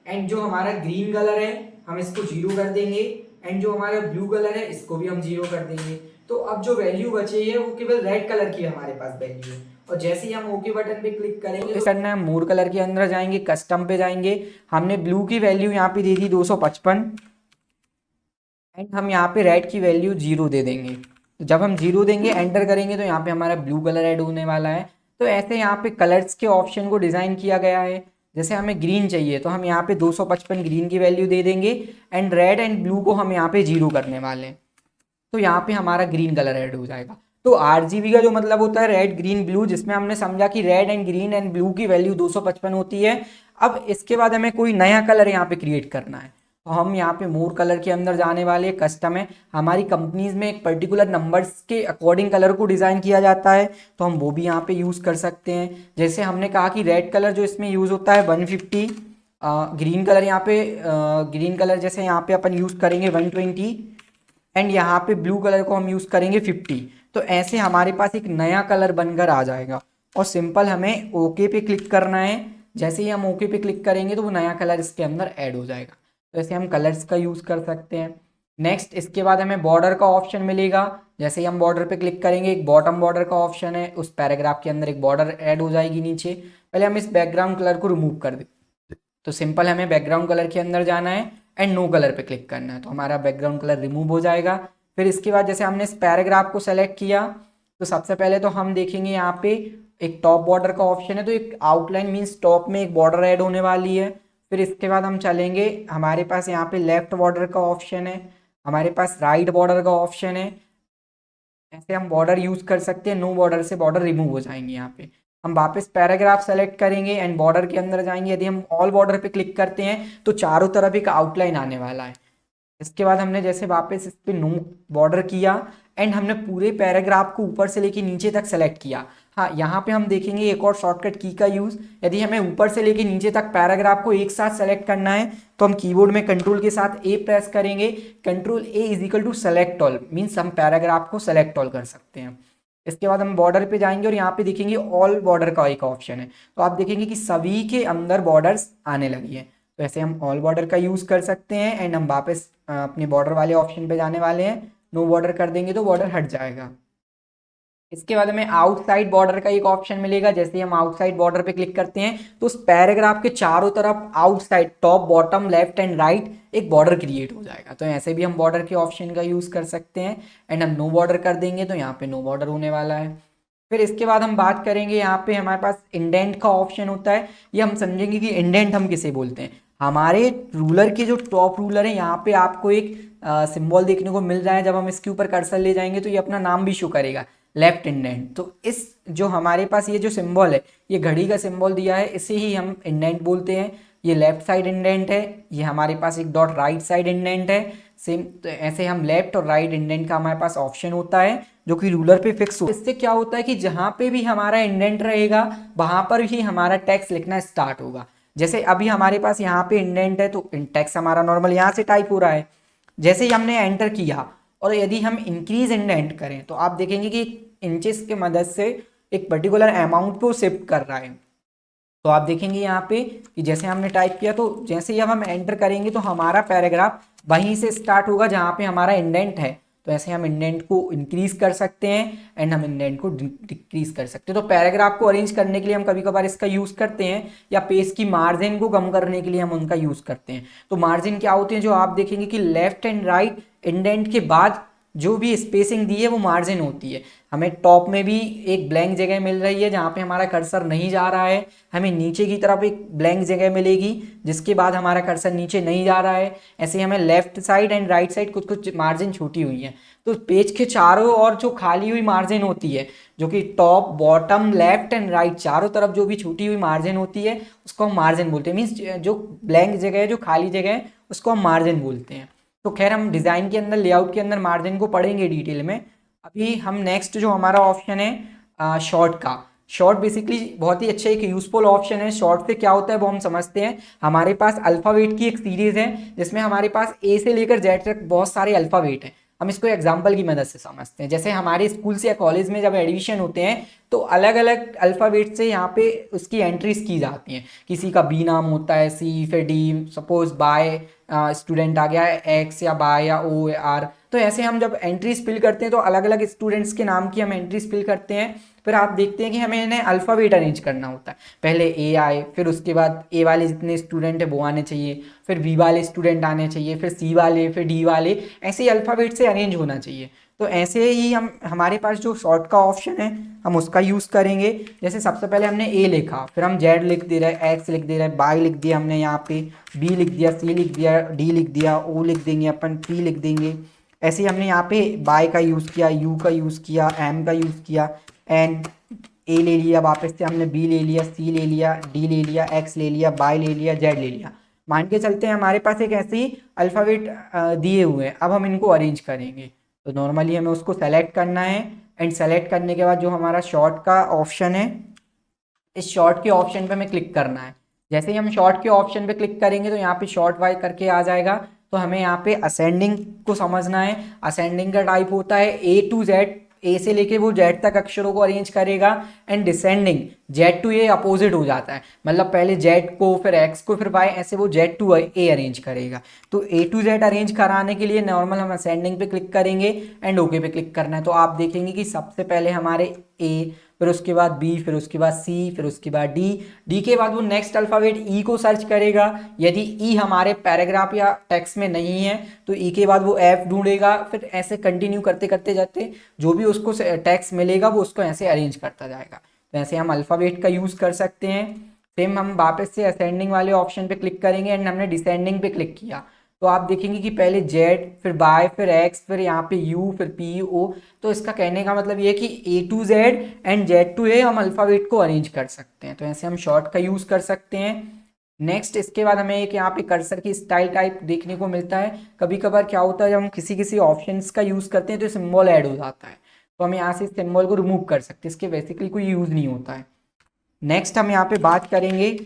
S1: एंड जो हमारा ग्रीन कलर है हम इसको 0 कर देंगे एंड जो हमारा ब्लू कलर है इसको भी हम 0 कर देंगे। तो अब जो वैल्यू बची है वो केवल रेड कलर की हमारे पास वैल्यू है। और जैसे ही हम ओके बटन पे क्लिक करेंगे तो करना है, मोर कलर के अंदर जाएंगे, कस्टम पे जाएंगे, हमने ब्लू की वैल्यू यहाँ पे दे दी 255 एंड हम यहाँ पे रेड की वैल्यू 0 दे देंगे। तो जब हम 0 देंगे एंटर करेंगे तो यहाँ पे हमारा ब्लू कलर ऐड होने वाला है। तो ऐसे यहाँ पे कलर्स के ऑप्शन को डिज़ाइन किया गया है। जैसे हमें ग्रीन चाहिए तो हम यहाँ पे 255 ग्रीन की वैल्यू दे देंगे एंड रेड एंड ब्लू को हम यहाँ पे 0 करने वाले हैं, तो यहाँ पे हमारा ग्रीन कलर ऐड हो जाएगा। तो RGB का जो मतलब होता है रेड ग्रीन ब्लू, जिसमें हमने समझा कि red and green and blue की वैल्यू 255 होती है। अब इसके बाद हमें कोई नया कलर यहाँ पे क्रिएट करना है तो हम यहाँ पे मोर कलर के अंदर जाने वाले, कस्टम है, हमारी कंपनीज में एक पर्टिकुलर नंबर्स के अकॉर्डिंग कलर को डिज़ाइन किया जाता है, तो हम वो भी यहाँ पे यूज़ कर सकते हैं। जैसे हमने कहा कि रेड कलर जो इसमें यूज़ होता है 150, ग्रीन कलर यहाँ पे ग्रीन कलर जैसे यहाँ पे अपन यूज़ करेंगे 120, एंड यहाँ पे ब्लू कलर को हम यूज़ करेंगे 50। तो ऐसे हमारे पास एक नया कलर बनकर आ जाएगा और सिंपल हमें ओके पे क्लिक करना है। जैसे ही हम ओके पे क्लिक करेंगे तो वो नया कलर इसके अंदर ऐड हो जाएगा। तो ऐसे हम कलर्स का यूज़ कर सकते हैं। नेक्स्ट इसके बाद हमें बॉर्डर का ऑप्शन मिलेगा। जैसे ही हम बॉर्डर पे क्लिक करेंगे, एक बॉटम बॉर्डर का ऑप्शन है, उस पैराग्राफ के अंदर एक बॉर्डर ऐड हो जाएगी नीचे। पहले हम इस बैकग्राउंड कलर को रिमूव कर दें, तो सिंपल हमें बैकग्राउंड कलर के अंदर जाना है एंड नो कलर पे क्लिक करना है, तो हमारा बैकग्राउंड कलर रिमूव हो जाएगा। फिर इसके बाद जैसे हमने इस पैराग्राफ को सेलेक्ट किया, तो सबसे पहले तो हम देखेंगे यहाँ पे एक टॉप बॉर्डर का ऑप्शन है, तो एक आउटलाइन मीन्स टॉप में एक बॉर्डर ऐड होने वाली है। फिर इसके बाद हम चलेंगे, हमारे पास यहाँ पे लेफ्ट बॉर्डर का ऑप्शन है, हमारे पास राइट बॉर्डर का ऑप्शन है। ऐसे हम बॉर्डर यूज कर सकते हैं, नो बॉर्डर से बॉर्डर रिमूव हो जाएंगे। यहाँ पे हम वापस पैराग्राफ सेलेक्ट करेंगे एंड बॉर्डर के अंदर जाएंगे। यदि हम ऑल बॉर्डर पे क्लिक करते हैं तो चारों तरफ एक आउटलाइन आने वाला है। इसके बाद हमने जैसे वापस इस पे नो बॉर्डर किया एंड हमने पूरे पैराग्राफ को ऊपर से लेके नीचे तक सेलेक्ट किया। हाँ, यहाँ पे हम देखेंगे एक और शॉर्टकट की का यूज़। यदि हमें ऊपर से लेके नीचे तक पैराग्राफ को एक साथ सेलेक्ट करना है तो हम कीबोर्ड में कंट्रोल के साथ ए प्रेस करेंगे। Control A is equal to select all, means हम पैराग्राफ को सेलेक्ट ऑल कर सकते हैं। इसके बाद हम बॉर्डर पे जाएंगे और यहाँ पे देखेंगे ऑल बॉर्डर का एक ऑप्शन है, तो आप देखेंगे कि सभी के अंदर बॉर्डर्स आने लगी है। तो ऐसे हम ऑल बॉर्डर का यूज़ कर सकते हैं एंड हम वापस अपने बॉर्डर वाले ऑप्शन पे जाने वाले हैं। नो बॉर्डर कर देंगे तो बॉर्डर हट जाएगा। इसके बाद हमें आउटसाइड बॉर्डर का एक ऑप्शन मिलेगा। जैसे ही हम आउटसाइड बॉर्डर पे क्लिक करते हैं तो उस पैराग्राफ के चारों तरफ outside, top, bottom, left and right एक बॉर्डर क्रिएट हो जाएगा। तो ऐसे भी हम बॉर्डर के ऑप्शन का यूज़ कर सकते हैं एंड हम नो बॉर्डर कर देंगे तो यहाँ पे नो बॉर्डर होने वाला है। फिर इसके बाद हम बात करेंगे, यहाँ पे हमारे पास इंडेंट का ऑप्शन होता है। ये हम समझेंगे कि इंडेंट हम किसे बोलते हैं। हमारे रूलर के जो टॉप रूलर है, यहाँ पे आपको एक सिंबल देखने को मिल रहा है। जब हम इसके ऊपर कर्सर ले जाएंगे तो ये अपना नाम भी शो करेगा, लेफ्ट इंडेंट। तो इस जो हमारे पास ये जो सिंबल है, ये घड़ी का सिंबल दिया है, इसे ही हम इंडेंट बोलते हैं। ये लेफ्ट साइड इंडेंट है, ये हमारे पास एक डॉट राइट साइड इंडेंट है। सेम तो ऐसे हम लेफ्ट और राइट इंडेंट का हमारे पास ऑप्शन होता है जो कि रूलर पे फिक्स हो। इससे क्या होता है कि जहाँ पे भी हमारा इंडेंट रहेगा वहाँ पर ही हमारा टेक्स्ट लिखना स्टार्ट होगा। जैसे अभी हमारे पास यहाँ पे इंडेंट है तो टेक्स्ट हमारा नॉर्मल यहाँ से टाइप हो रहा है। जैसे ही हमने एंटर किया और यदि हम इंक्रीज इंडेंट करें तो आप देखेंगे कि इंचेस के मदद से एक पर्टिकुलर अमाउंट को शिफ्ट कर रहा है। तो आप देखेंगे यहाँ पे कि जैसे हमने टाइप किया तो जैसे ही अब हम एंटर करेंगे तो हमारा पैराग्राफ वहीं से स्टार्ट होगा जहाँ पे हमारा इंडेंट है। तो ऐसे हम इंडेंट को इंक्रीज कर सकते हैं एंड हम इंडेंट को डिक्रीज कर सकते हैं। तो पैराग्राफ को अरेंज करने के लिए हम कभी कभार इसका यूज़ करते हैं, या पेज की मार्जिन को कम करने के लिए हम उनका यूज़ करते हैं। तो मार्जिन क्या होते हैं, जो आप देखेंगे कि लेफ्ट एंड राइट इंडेंट के बाद जो भी स्पेसिंग दी है वो मार्जिन होती है। हमें टॉप में भी एक ब्लैंक जगह मिल रही है जहाँ पे हमारा कर्सर नहीं जा रहा है, हमें नीचे की तरफ एक ब्लैंक जगह मिलेगी जिसके बाद हमारा कर्सर नीचे नहीं जा रहा है। ऐसे हमें left side and right side कुछ कुछ मार्जिन छूटी हुई है। तो पेज के चारों ओर जो खाली हुई मार्जिन होती है, जो कि top, bottom, left and right चारों तरफ जो भी छूटी हुई मार्जिन होती है उसको हम मार्जिन बोलते हैं। मीन्स जो ब्लैंक जगह है, जो खाली जगह है, उसको हम मार्जिन बोलते हैं। तो खैर हम डिज़ाइन के अंदर, लेआउट के अंदर मार्जिन को पढ़ेंगे डिटेल में। अभी हम नेक्स्ट जो हमारा ऑप्शन है शॉर्ट का। शॉर्ट बेसिकली बहुत ही अच्छा एक यूजफुल ऑप्शन है। शॉर्ट से क्या होता है वो हम समझते हैं। हमारे पास अल्फ़ाबेट की एक सीरीज़ है जिसमें हमारे पास ए से लेकर जेड तक बहुत सारे अल्फ़ाबेट हैं। हम इसको एग्जाम्पल की मदद से समझते हैं। जैसे हमारे स्कूल से या कॉलेज में जब एडमिशन होते हैं तो अलग अलग अल्फ़ाबेट से यहाँ पे उसकी एंट्रीज की जाती हैं। किसी का बी नाम होता है, सी, फिर डी, सपोज बाय स्टूडेंट आ गया है, एक्स या बाय या ओ या आर। तो ऐसे हम जब एंट्रीज फिल करते हैं तो अलग अलग स्टूडेंट्स के नाम की हम एंट्रीज फिल करते हैं। फिर आप देखते हैं कि हमें इन्हें अल्फ़ाबेट अरेंज करना होता है। पहले ए आए, फिर उसके बाद ए वाले जितने स्टूडेंट है वो आने चाहिए, फिर बी वाले स्टूडेंट आने चाहिए, फिर सी वाले, फिर डी वाले, ऐसे ही अल्फ़ाबेट से अरेंज होना चाहिए। तो ऐसे ही हम, हमारे पास जो शॉर्ट का ऑप्शन है हम उसका यूज़ करेंगे। जैसे सबसे पहले हमने ए लिखा, फिर हम जेड लिख दे रहे हैं, एक्स लिख दे रहे हैं, बाई लिख दिया हमने, यहाँ पे बी लिख दिया, सी लिख दिया, डी लिख दिया, ओ लिख देंगे अपन, पी लिख देंगे। ऐसे ही हमने यहाँ पे बाय का यूज़ किया, यू का यूज़ किया, एम का यूज़ किया, एन, ए ले लिया, वापस से हमने बी ले लिया, सी ले लिया, डी ले लिया, एक्स ले लिया, बाई ले लिया, जेड ले लिया। मान के चलते हैं हमारे पास एक ऐसी अल्फ़ाबेट दिए हुए हैं, अब हम इनको अरेंज करेंगे। तो नॉर्मली हमें उसको सेलेक्ट करना है एंड सेलेक्ट करने के बाद जो हमारा शॉर्ट का ऑप्शन है, इस शॉर्ट के ऑप्शन पे हमें क्लिक करना है। जैसे ही हम शॉर्ट के ऑप्शन पे क्लिक करेंगे तो यहाँ पे शॉर्ट वाई करके आ जाएगा। तो हमें यहाँ पे असेंडिंग को समझना है। असेंडिंग का टाइप होता है ए टू जेड, ए से लेके वो जेड तक अक्षरों को अरेंज करेगा। And descending Z to A opposite हो जाता है, मतलब पहले जेड को फिर एक्स को फिर वाई, ऐसे वो जेड टू ए अरेंज करेगा। तो ए टू जेड अरेंज कराने के लिए नॉर्मल हम असेंडिंग पे क्लिक करेंगे एंड ओके पे क्लिक करना है। तो आप देखेंगे कि सबसे पहले हमारे ए, फिर उसके बाद बी, फिर उसके बाद सी, फिर उसके बाद डी, डी के बाद वो नेक्स्ट अल्फ़ाबेट ई को सर्च करेगा। यदि ई हमारे पैराग्राफ या टेक्स्ट में नहीं है तो ई के बाद वो एफ ढूंढेगा। फिर ऐसे कंटिन्यू करते करते जाते जो भी उसको टेक्स्ट मिलेगा वो उसको ऐसे अरेंज करता जाएगा। तो ऐसे हम अल्फ़ाबेट का यूज़ कर सकते हैं। सेम हम वापस से असेंडिंग वाले ऑप्शन पे क्लिक करेंगे एंड हमने डिसेंडिंग पे क्लिक किया तो आप देखेंगे कि पहले जेड, फिर बाय, फिर एक्स, फिर यहाँ पे यू, फिर पी ओ। तो इसका कहने का मतलब ये है कि A to Z and Z to A हम अल्फ़ाबेट को अरेंज कर सकते हैं। तो ऐसे हम शॉर्ट का यूज़ कर सकते हैं। नेक्स्ट इसके बाद हमें एक यहाँ पे कर्सर की स्टाइल टाइप देखने को मिलता है। कभी कभार क्या होता है जब हम किसी किसी ऑप्शंस का यूज़ करते हैं तो सिंबल ऐड हो जाता है, तो हम यहाँ से इस सिंबल को रिमूव कर सकते हैं, इसके बेसिकली कोई यूज़ नहीं होता है। नेक्स्ट हम यहाँ पे बात करेंगे,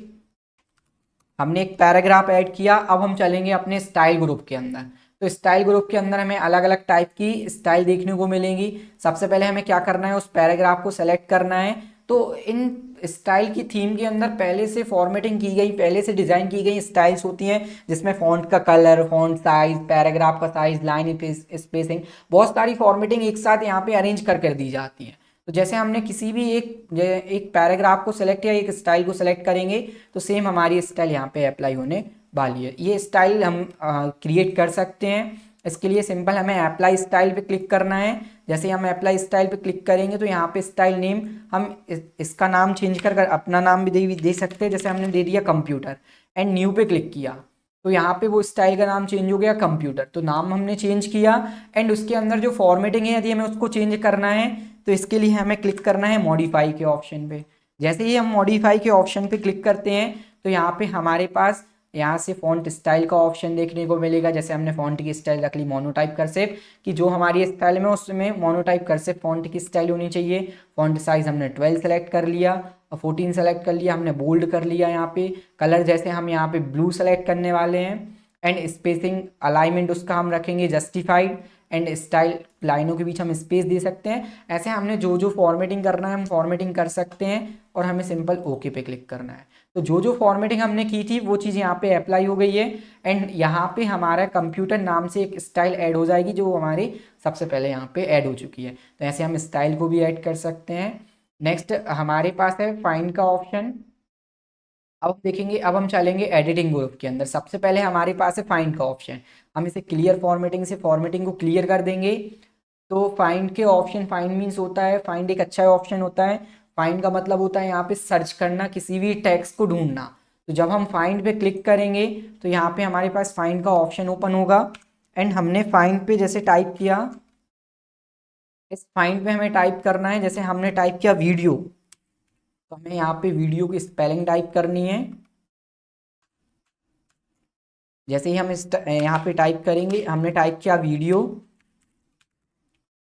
S1: हमने एक पैराग्राफ ऐड किया, अब हम चलेंगे अपने स्टाइल ग्रुप के अंदर। तो स्टाइल ग्रुप के अंदर हमें अलग अलग टाइप की स्टाइल देखने को मिलेंगी। सबसे पहले हमें क्या करना है, उस पैराग्राफ को सेलेक्ट करना है। तो इन स्टाइल की थीम के अंदर पहले से फॉर्मेटिंग की गई, पहले से डिज़ाइन की गई स्टाइल्स होती हैं, जिसमें फॉन्ट का कलर, फॉन्ट साइज, पैराग्राफ का साइज, लाइन स्पेसिंग, बहुत सारी फॉर्मेटिंग एक साथ यहाँ पे अरेंज कर दी जाती है। तो जैसे हमने किसी भी एक पैराग्राफ को सेलेक्ट या एक स्टाइल को सेलेक्ट करेंगे तो सेम हमारी स्टाइल यहाँ पे अप्लाई होने वाली है। ये स्टाइल हम क्रिएट कर सकते हैं। इसके लिए सिंपल हमें अप्लाई स्टाइल पे क्लिक करना है। जैसे हम अप्लाई स्टाइल पे क्लिक करेंगे तो यहाँ पे स्टाइल नेम हम इसका नाम चेंज कर अपना नाम भी दे सकते हैं। जैसे हमने दे दिया कंप्यूटर एंड न्यू पे क्लिक किया तो यहाँ पे वो स्टाइल का नाम चेंज हो गया कंप्यूटर। तो नाम हमने चेंज किया एंड उसके अंदर जो फॉर्मेटिंग है यदि हमें उसको चेंज करना है तो इसके लिए हमें क्लिक करना है मॉडिफाई के ऑप्शन पे। जैसे ही हम मॉडिफाई के ऑप्शन पे क्लिक करते हैं तो यहाँ पे हमारे पास यहाँ से फॉन्ट स्टाइल का ऑप्शन देखने को मिलेगा। जैसे हमने फॉन्ट की स्टाइल रख ली मोनोटाइप कर्सिव, कि जो हमारी स्टाइल में उसमें मोनोटाइप कर्सिव फॉन्ट की स्टाइल होनी चाहिए। फॉन्ट साइज हमने 12 सेलेक्ट कर लिया और 14 सेलेक्ट कर लिया, हमने बोल्ड कर लिया। यहाँ पे कलर जैसे हम यहाँ पे ब्लू सेलेक्ट करने वाले हैं एंड स्पेसिंग अलाइनमेंट उसका हम रखेंगे जस्टिफाइड एंड स्टाइल, लाइनों के बीच हम स्पेस दे सकते हैं। ऐसे हमने जो जो फॉर्मेटिंग करना है हम फॉर्मेटिंग कर सकते हैं और हमें सिंपल ओके पे क्लिक करना है। तो जो जो फॉर्मेटिंग हमने की थी वो चीज़ यहाँ पे अप्लाई हो गई है एंड यहाँ पे हमारा कंप्यूटर नाम से एक स्टाइल ऐड हो जाएगी जो हमारी सबसे पहले यहाँ पे ऐड हो चुकी है। तो ऐसे हम स्टाइल को भी ऐड कर सकते हैं। नेक्स्ट हमारे पास है फाइंड का ऑप्शन। अब देखेंगे, अब हम चलेंगे एडिटिंग ग्रुप के अंदर। सबसे पहले हमारे पास है फाइंड का ऑप्शन, हम इसे क्लियर फॉर्मेटिंग से फॉर्मेटिंग को क्लियर कर देंगे। तो फाइंड के ऑप्शन, फाइंड मीन्स होता है, फाइंड एक अच्छा ऑप्शन होता है। फाइंड का मतलब होता है यहाँ पे सर्च करना, किसी भी टेक्स्ट को ढूंढना। तो जब हम फाइंड पे क्लिक करेंगे तो यहाँ पे हमारे पास फाइंड का ऑप्शन ओपन होगा एंड हमने फाइंड पे जैसे टाइप किया, इस फाइंड पे हमें टाइप करना है। जैसे हमने टाइप किया वीडियो, तो हमें यहाँ पे वीडियो की स्पेलिंग टाइप करनी है। जैसे ही हम इस यहाँ पे टाइप करेंगे, हमने टाइप किया वीडियो,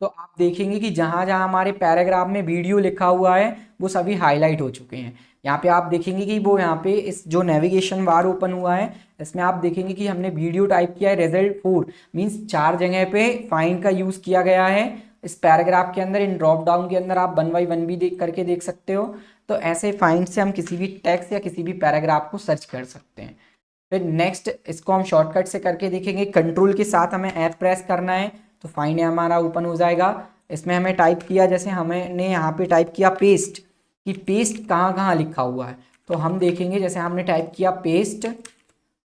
S1: तो आप देखेंगे कि जहाँ जहाँ हमारे पैराग्राफ में वीडियो लिखा हुआ है वो सभी हाईलाइट हो चुके हैं। यहाँ पे आप देखेंगे कि वो यहाँ पे इस जो नेविगेशन बार ओपन हुआ है इसमें आप देखेंगे कि हमने वीडियो टाइप किया है। रिजल्ट 4 मीन्स 4 जगह पे फाइंड का यूज़ किया गया है इस पैराग्राफ के अंदर। इन ड्रॉप डाउन के अंदर आप 1 बाई 1 भी देख सकते हो। तो ऐसे फाइंड से हम किसी भी टेक्स्ट या किसी भी पैराग्राफ को सर्च कर सकते हैं। फिर नेक्स्ट इसको हम शॉर्टकट से करके देखेंगे। कंट्रोल के साथ हमें F प्रेस करना है तो फाइंड हमारा ओपन हो जाएगा। इसमें हमें टाइप किया, जैसे हमने यहाँ पे टाइप किया पेस्ट, कि पेस्ट कहाँ कहाँ लिखा हुआ है। तो हम देखेंगे जैसे हमने टाइप किया पेस्ट,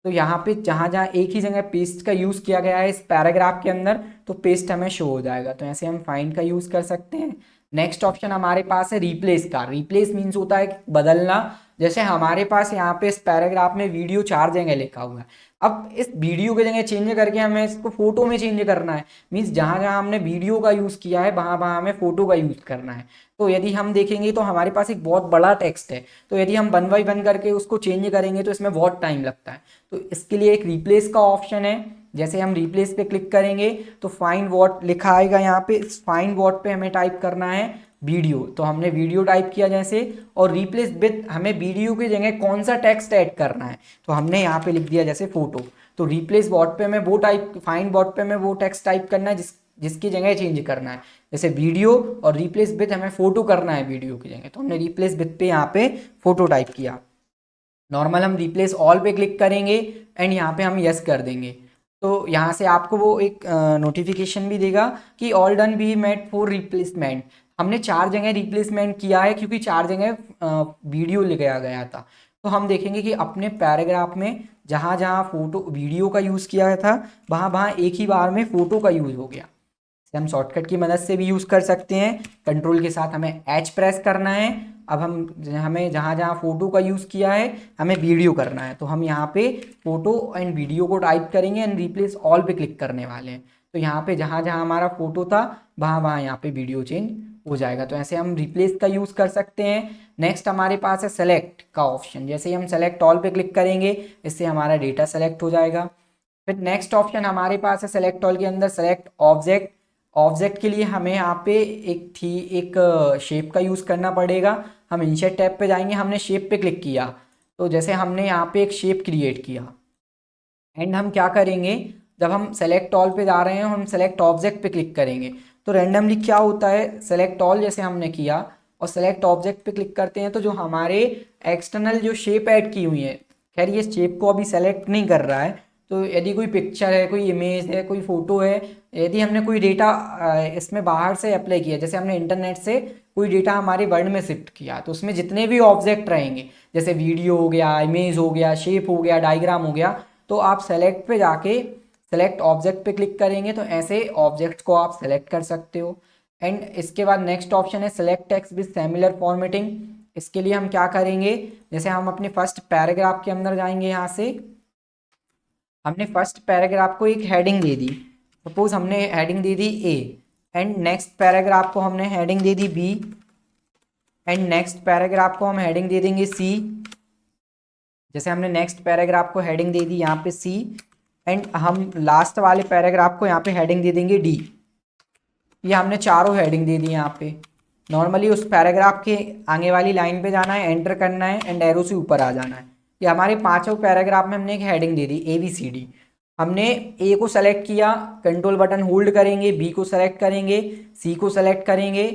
S1: तो यहाँ पे जहाँ जहाँ एक ही जगह पेस्ट का यूज़ किया गया है इस पैराग्राफ के अंदर तो पेस्ट हमें शो हो जाएगा। तो ऐसे हम फाइंड का यूज़ कर सकते हैं। नेक्स्ट ऑप्शन हमारे पास है रिप्लेस का। रिप्लेस मीन्स होता है बदलना। जैसे हमारे पास यहाँ पे इस पैराग्राफ में वीडियो 4 जगह लिखा हुआ है, अब इस वीडियो की जगह चेंज करके हमें इसको फोटो में चेंज करना है। मीन्स जहाँ जहाँ हमने वीडियो का यूज़ किया है वहाँ वहाँ हमें फोटो का यूज़ करना है। तो यदि हम देखेंगे तो हमारे पास एक बहुत बड़ा टेक्स्ट है, तो यदि हम 1 बाय 1 करके उसको चेंज करेंगे तो इसमें बहुत टाइम लगता है। तो इसके लिए एक रिप्लेस का ऑप्शन है। जैसे हम रिप्लेस पे क्लिक करेंगे तो फाइंड व्हाट लिखा आएगा यहाँ पे। इस फाइंड व्हाट पे हमें टाइप करना है वीडियो, तो हमने वीडियो टाइप किया जैसे, और रिप्लेस विद हमें वीडियो की जगह कौन सा टेक्स्ट ऐड करना है, तो हमने यहाँ पे लिख दिया जैसे फोटो। तो रिप्लेस व्हाट पे मैं वो टाइप, फाइंड व्हाट पे मैं वो टेक्स्ट टाइप करना है जिसकी जगह चेंज करना है, जैसे वीडियो, और रिप्लेस विद हमें फोटो करना है वीडियो की जगह, तो हमने रिप्लेस विद पे यहाँ पे फोटो टाइप किया। नॉर्मल हम रिप्लेस ऑल पे क्लिक करेंगे एंड यहाँ पे हम यस कर देंगे, तो यहाँ से आपको वो एक नोटिफिकेशन भी देगा कि all done be made for replacement. हमने 4 जगह रिप्लेसमेंट किया है क्योंकि 4 जगह वीडियो लिखा गया था। तो हम देखेंगे कि अपने पैराग्राफ में जहाँ जहाँ फोटो वीडियो का यूज़ किया था वहाँ वहाँ एक ही बार में फ़ोटो का यूज़ हो गया। इसे हम शॉर्टकट की मदद से भी यूज़ कर सकते हैं। कंट्रोल के साथ हमें एच प्रेस करना है। अब हमें जहाँ जहाँ फ़ोटो का यूज़ किया है हमें वीडियो करना है, तो हम यहाँ पे फ़ोटो एंड वीडियो को टाइप करेंगे एंड रिप्लेस ऑल पे क्लिक करने वाले हैं। तो यहाँ पे जहाँ जहाँ हमारा फ़ोटो था वहाँ वहाँ यहाँ पे वीडियो चेंज हो जाएगा। तो ऐसे हम रिप्लेस का यूज़ कर सकते हैं। नेक्स्ट हमारे पास है सेलेक्ट का ऑप्शन। जैसे ही हम सेलेक्ट ऑल पे क्लिक करेंगे इससे हमारा डेटा सेलेक्ट हो जाएगा। फिर नेक्स्ट ऑप्शन हमारे पास है सेलेक्ट ऑल के अंदर सेलेक्ट ऑब्जेक्ट। ऑब्जेक्ट के लिए हमें यहाँ पे एक शेप का यूज़ करना पड़ेगा। हम इंसर्ट टैब पे जाएंगे, हमने शेप पे क्लिक किया, तो जैसे हमने यहाँ पे एक शेप क्रिएट किया एंड हम क्या करेंगे, जब हम सेलेक्ट ऑल पे जा रहे हैं हम सेलेक्ट ऑब्जेक्ट पे क्लिक करेंगे तो रैंडमली क्या होता है, सेलेक्ट ऑल जैसे हमने किया और सेलेक्ट ऑब्जेक्ट पे क्लिक करते हैं तो जो हमारे एक्सटर्नल जो शेप ऐड की हुई है, खैर ये शेप को अभी सेलेक्ट नहीं कर रहा है, तो यदि कोई पिक्चर है, कोई इमेज है, कोई फोटो है, यदि हमने कोई डेटा इसमें बाहर से अप्लाई किया, जैसे हमने इंटरनेट से कोई डेटा हमारे वर्ड में शिफ्ट किया, तो उसमें जितने भी ऑब्जेक्ट रहेंगे जैसे वीडियो हो गया, इमेज हो गया, शेप हो गया, डायग्राम हो गया, तो आप सेलेक्ट पे जाके सेलेक्ट ऑब्जेक्ट पे क्लिक करेंगे तो ऐसे ऑब्जेक्ट्स को आप सेलेक्ट कर सकते हो। एंड इसके बाद नेक्स्ट ऑप्शन है select text with similar formatting. इसके लिए हम क्या करेंगे, जैसे हम अपने फर्स्ट पैराग्राफ के अंदर जाएंगे, यहाँ से हमने फर्स्ट पैराग्राफ को एक हेडिंग दे दी, सपोज हमने हेडिंग दे दी ए, एंड नेक्स्ट पैराग्राफ को हमने हेडिंग दे दी बी, एंड नेक्स्ट पैराग्राफ को हम हेडिंग दे देंगे सी। जैसे हमने नेक्स्ट पैराग्राफ को हेडिंग दे दी यहाँ पे सी, एंड हम लास्ट वाले पैराग्राफ को यहाँ पे हेडिंग दे देंगे डी। ये हमने चारों हेडिंग दे दी यहाँ पे। नॉर्मली उस पैराग्राफ के आगे वाली लाइन पे जाना है, एंटर करना है एंड एरो से ऊपर आ जाना है। ये हमारे पांचों पैराग्राफ में हमने एक हेडिंग दे दी ABCD। हमने ए को सेलेक्ट किया, कंट्रोल बटन होल्ड करेंगे, बी को सेलेक्ट करेंगे, सी को सेलेक्ट करेंगे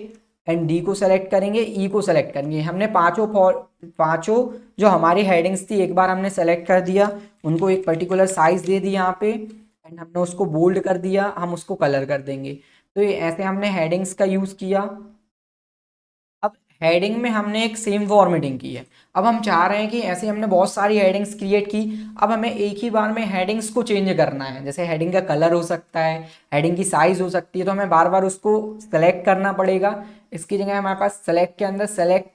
S1: एंड डी को सेलेक्ट करेंगे, ई को सेलेक्ट करेंगे। हमने पांचों जो हमारी हेडिंग्स थी एक बार हमने सेलेक्ट कर दिया, उनको एक पर्टिकुलर साइज दे दी यहाँ पे एंड हमने उसको बोल्ड कर दिया, हम उसको कलर कर देंगे। तो ये ऐसे हमने हेडिंग्स का यूज़ किया। अब हेडिंग में हमने एक सेम फॉर्मेटिंग की है। अब हम चाह रहे हैं कि ऐसे हमने बहुत सारी हेडिंग्स क्रिएट की, अब हमें एक ही बार में हेडिंग्स को चेंज करना है। जैसे हेडिंग का कलर हो सकता है, हेडिंग की साइज हो सकती है, तो हमें बार बार उसको सेलेक्ट करना पड़ेगा। इसकी जगह हमारे पास सेलेक्ट के अंदर select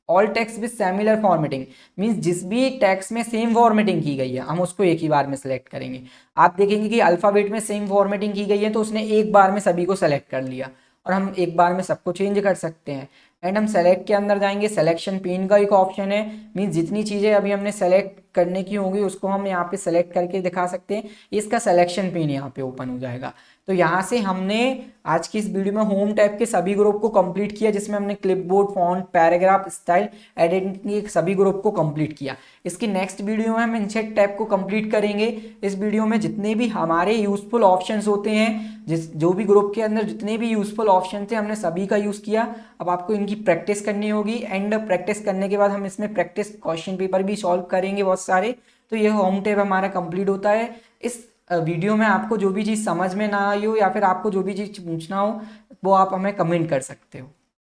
S1: all text with similar formatting, means जिस भी टेक्स्ट में सेम फॉर्मेटिंग की गई है हम उसको एक ही बार में सेलेक्ट करेंगे। आप देखेंगे कि अल्फ़ाबेट में सेम फॉर्मेटिंग की गई है तो उसने एक बार में सभी को सेलेक्ट कर लिया, और हम एक बार में सबको चेंज कर सकते हैं। एंड हम सेलेक्ट के अंदर जाएंगे, सिलेक्शन पेन का एक ऑप्शन है, मीन्स जितनी चीज़ें अभी हमने सेलेक्ट करने की होंगी उसको हम यहाँ पे सेलेक्ट करके दिखा सकते हैं। इसका सिलेक्शन पेन यहाँ पे ओपन हो जाएगा। तो यहाँ से हमने आज की इस वीडियो में होम टैब के सभी ग्रुप को कंप्लीट किया, जिसमें हमने clipboard, font, paragraph, style, editing सभी ग्रुप को कंप्लीट किया। इसकी नेक्स्ट वीडियो में हम इंसर्ट टैब को कंप्लीट करेंगे। इस वीडियो में जितने भी हमारे यूजफुल ऑप्शंस होते हैं, जो भी ग्रुप के अंदर जितने भी यूजफुल ऑप्शन थे हमने सभी का यूज़ किया। अब आपको इनकी प्रैक्टिस करनी होगी एंड प्रैक्टिस करने के बाद हम इसमें प्रैक्टिस क्वेश्चन पेपर भी सॉल्व करेंगे बहुत सारे। तो ये होम टैब हमारा कंप्लीट होता है। इस वीडियो में आपको जो भी चीज़ समझ में ना आई हो या फिर आपको जो भी चीज़ पूछना हो वो आप हमें कमेंट कर सकते हो।